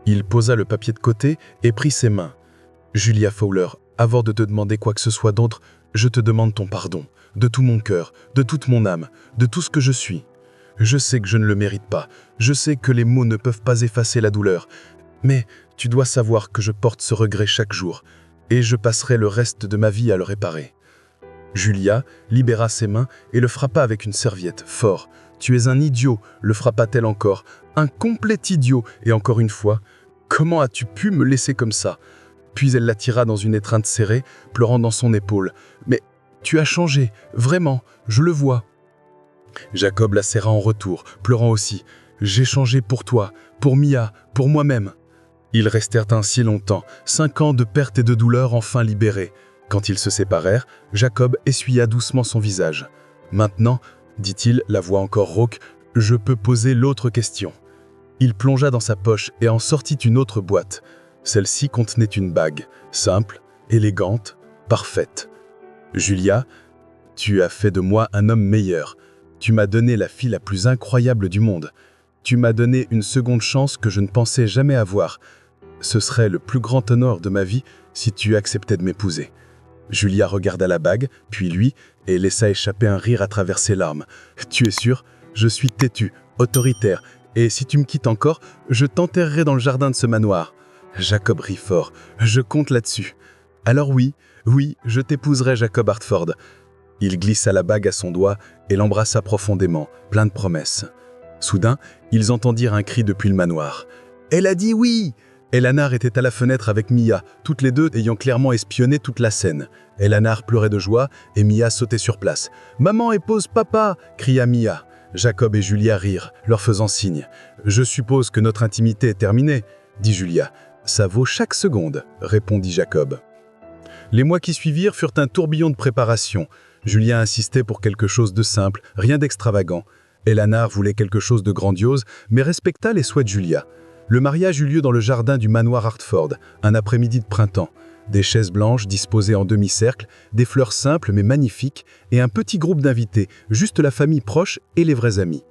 Il posa le papier de côté et prit ses mains. Julia Fowler, avant de te demander quoi que ce soit d'autre, je te demande ton pardon, de tout mon cœur, de toute mon âme, de tout ce que je suis. Je sais que je ne le mérite pas, je sais que les mots ne peuvent pas effacer la douleur, mais tu dois savoir que je porte ce regret chaque jour, et je passerai le reste de ma vie à le réparer. » Julia libéra ses mains et le frappa avec une serviette, fort. « Tu es un idiot !» le frappa-t-elle encore. « Un complet idiot !» Et encore une fois, « Comment as-tu pu me laisser comme ça ?» Puis elle l'attira dans une étreinte serrée, pleurant dans son épaule. « Mais tu as changé, vraiment, je le vois. » Jacob la serra en retour, pleurant aussi. « J'ai changé pour toi, pour Mia, pour moi-même. » Ils restèrent ainsi longtemps, 5 ans de perte et de douleur enfin libérés. Quand ils se séparèrent, Jacob essuya doucement son visage. « Maintenant, dit-il, la voix encore rauque, je peux poser l'autre question. » Il plongea dans sa poche et en sortit une autre boîte. Celle-ci contenait une bague, simple, élégante, parfaite. « Julia, tu as fait de moi un homme meilleur. Tu m'as donné la fille la plus incroyable du monde. Tu m'as donné une seconde chance que je ne pensais jamais avoir. Ce serait le plus grand honneur de ma vie si tu acceptais de m'épouser. » Julia regarda la bague, puis lui, et laissa échapper un rire à travers ses larmes. « Tu es sûr? Je suis têtu, autoritaire, et si tu me quittes encore, je t'enterrerai dans le jardin de ce manoir. » Jacob rit fort. « Je compte là-dessus. »« Alors oui, je t'épouserai, Jacob Hartford. » Il glissa la bague à son doigt et l'embrassa profondément, plein de promesses. Soudain, ils entendirent un cri depuis le manoir. « Elle a dit oui !» Elanar était à la fenêtre avec Mia, toutes les deux ayant clairement espionné toute la scène. Elanar pleurait de joie et Mia sautait sur place. « Maman épouse papa !» cria Mia. Jacob et Julia rirent, leur faisant signe. « Je suppose que notre intimité est terminée » dit Julia. « Ça vaut chaque seconde » répondit Jacob. Les mois qui suivirent furent un tourbillon de préparation. Julia insistait pour quelque chose de simple, rien d'extravagant. Elanar voulait quelque chose de grandiose, mais respecta les souhaits de Julia. Le mariage eut lieu dans le jardin du manoir Hartford, un après-midi de printemps. Des chaises blanches disposées en demi-cercle, des fleurs simples mais magnifiques, et un petit groupe d'invités, juste la famille proche et les vrais amis.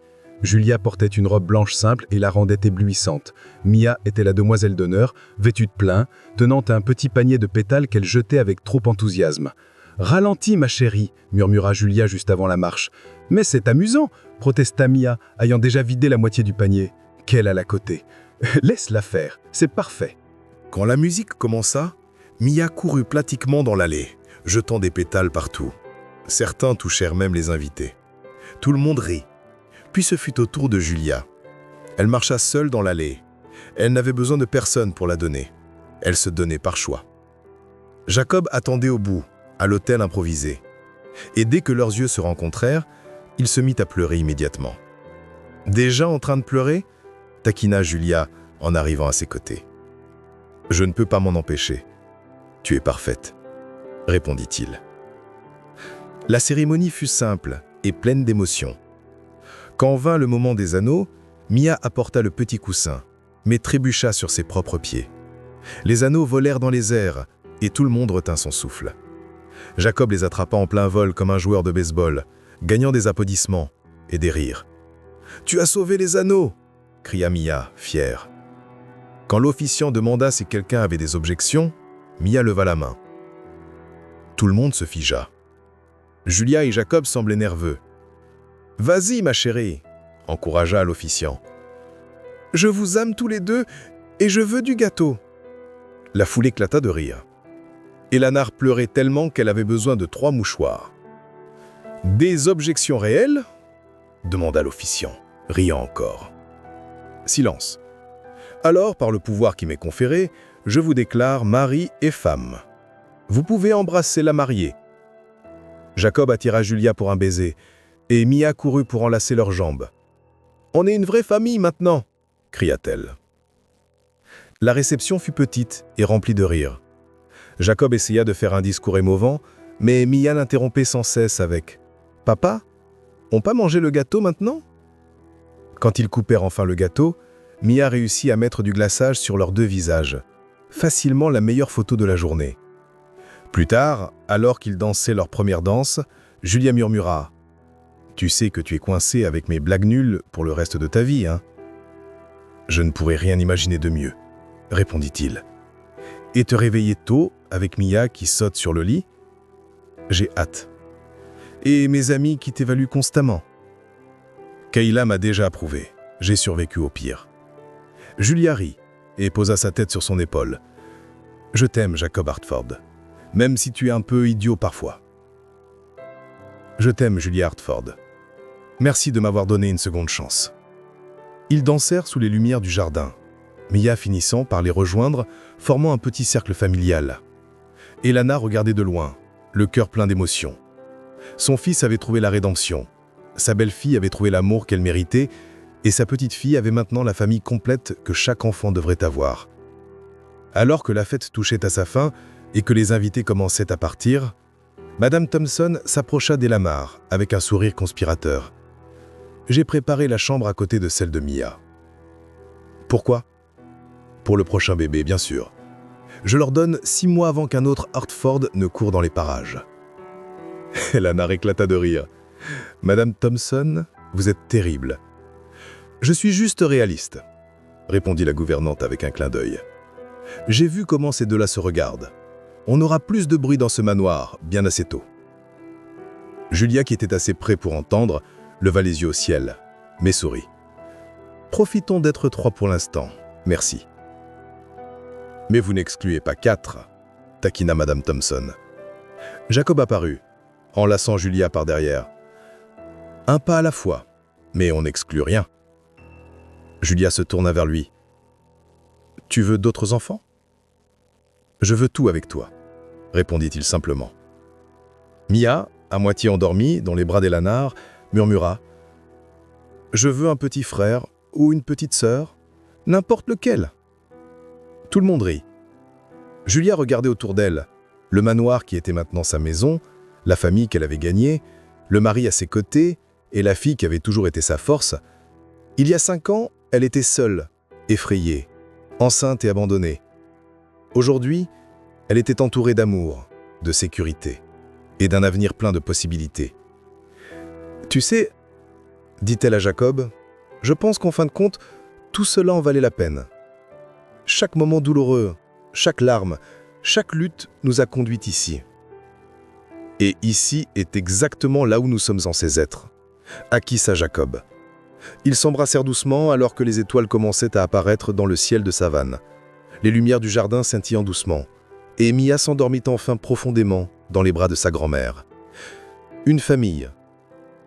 Julia portait une robe blanche simple et la rendait éblouissante. Mia était la demoiselle d'honneur, vêtue de plein, tenant un petit panier de pétales qu'elle jetait avec trop enthousiasme. « Ralentis, ma chérie !» murmura Julia juste avant la marche. « Mais c'est amusant !» protesta Mia, ayant déjà vidé la moitié du panier. Qu'elle alla côté. « Laisse-la faire, c'est parfait. » Quand la musique commença, Mia courut pratiquement dans l'allée, jetant des pétales partout. Certains touchèrent même les invités. Tout le monde rit. Puis ce fut au tour de Julia. Elle marcha seule dans l'allée. Elle n'avait besoin de personne pour la donner. Elle se donnait par choix. Jacob attendait au bout, à l'hôtel improvisé. Et dès que leurs yeux se rencontrèrent, il se mit à pleurer immédiatement. « Déjà en train de pleurer ?» taquina Julia en arrivant à ses côtés. « Je ne peux pas m'en empêcher. Tu es parfaite, » répondit-il. La cérémonie fut simple et pleine d'émotions. Quand vint le moment des anneaux, Mia apporta le petit coussin, mais trébucha sur ses propres pieds. Les anneaux volèrent dans les airs et tout le monde retint son souffle. Jacob les attrapa en plein vol comme un joueur de baseball, gagnant des applaudissements et des rires. « Tu as sauvé les anneaux !» cria Mia, fière. Quand l'officiant demanda si quelqu'un avait des objections, Mia leva la main. Tout le monde se figea. Julia et Jacob semblaient nerveux. « Vas-y, ma chérie !» encouragea l'officiant. « Je vous aime tous les deux et je veux du gâteau !» La foule éclata de rire. Elanar pleurait tellement qu'elle avait besoin de 3 mouchoirs. « Des objections réelles ?» demanda l'officiant, riant encore. Silence. Alors, par le pouvoir qui m'est conféré, je vous déclare mari et femme. Vous pouvez embrasser la mariée. Jacob attira Julia pour un baiser, et Mia courut pour enlacer leurs jambes. « On est une vraie famille maintenant !» cria-t-elle. La réception fut petite et remplie de rires. Jacob essaya de faire un discours émouvant, mais Mia l'interrompait sans cesse avec « Papa, on pas mangé le gâteau maintenant ?» Quand ils coupèrent enfin le gâteau, Mia réussit à mettre du glaçage sur leurs 2 visages. Facilement la meilleure photo de la journée. Plus tard, alors qu'ils dansaient leur première danse, Julia murmura « Tu sais que tu es coincé avec mes blagues nulles pour le reste de ta vie, hein ?»« Je ne pourrais rien imaginer de mieux, » répondit-il. « Et te réveiller tôt avec Mia qui saute sur le lit ? J'ai hâte. Et mes amis qui t'évaluent constamment. Kayla m'a déjà approuvé. J'ai survécu au pire. » Julia rit et posa sa tête sur son épaule. « Je t'aime, Jacob Hartford, même si tu es un peu idiot parfois. » « Je t'aime, Julia Hartford. Merci de m'avoir donné une seconde chance. » Ils dansèrent sous les lumières du jardin, Mia finissant par les rejoindre, formant un petit cercle familial. Elana regardait de loin, le cœur plein d'émotion. Son fils avait trouvé la rédemption, sa belle-fille avait trouvé l'amour qu'elle méritait, et sa petite-fille avait maintenant la famille complète que chaque enfant devrait avoir. Alors que la fête touchait à sa fin et que les invités commençaient à partir, Madame Thompson s'approcha d'Elamar avec un sourire conspirateur. « J'ai préparé la chambre à côté de celle de Mia. » « Pourquoi ?»« Pour le prochain bébé, bien sûr. Je leur donne 6 mois avant qu'un autre Hartford ne court dans les parages. » Elana éclata de rire. « Madame Thompson, vous êtes terrible. »« Je suis juste réaliste, » répondit la gouvernante avec un clin d'œil. « J'ai vu comment ces deux-là se regardent. On aura plus de bruit dans ce manoir, bien assez tôt. » Julia, qui était assez près pour entendre, leva les yeux au ciel, mais sourit. « Profitons d'être 3 pour l'instant, merci. »« Mais vous n'excluez pas 4, taquina Madame Thompson. Jacob apparut, enlaçant Julia par derrière. « Un pas à la fois, mais on n'exclut rien. » Julia se tourna vers lui. « Tu veux d'autres enfants ?»« Je veux tout avec toi, » répondit-il simplement. Mia, à moitié endormie, dans les bras d'Elana, murmura « Je veux un petit frère ou une petite sœur, n'importe lequel. » Tout le monde rit. Julia regardait autour d'elle, le manoir qui était maintenant sa maison, la famille qu'elle avait gagnée, le mari à ses côtés et la fille qui avait toujours été sa force. Il y a 5 ans, elle était seule, effrayée, enceinte et abandonnée. Aujourd'hui, elle était entourée d'amour, de sécurité et d'un avenir plein de possibilités. « Tu sais, dit-elle à Jacob, je pense qu'en fin de compte, tout cela en valait la peine. Chaque moment douloureux, chaque larme, chaque lutte nous a conduits ici. Et ici est exactement là où nous sommes censés être. » Acquissa Jacob. Ils s'embrassèrent doucement alors que les étoiles commençaient à apparaître dans le ciel de savane. Les lumières du jardin scintillant doucement. Et Mia s'endormit enfin profondément dans les bras de sa grand-mère. Une famille,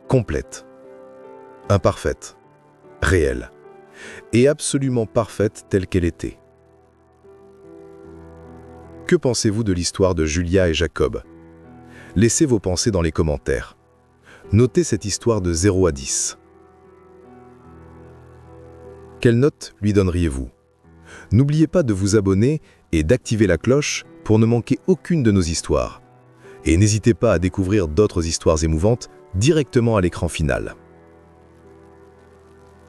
complète, imparfaite, réelle, et absolument parfaite telle qu'elle était. Que pensez-vous de l'histoire de Julia et Jacob? Laissez vos pensées dans les commentaires. Notez cette histoire de 0 à 10. Quelle note lui donneriez-vous? N'oubliez pas de vous abonner et d'activer la cloche pour ne manquer aucune de nos histoires. Et n'hésitez pas à découvrir d'autres histoires émouvantes directement à l'écran final.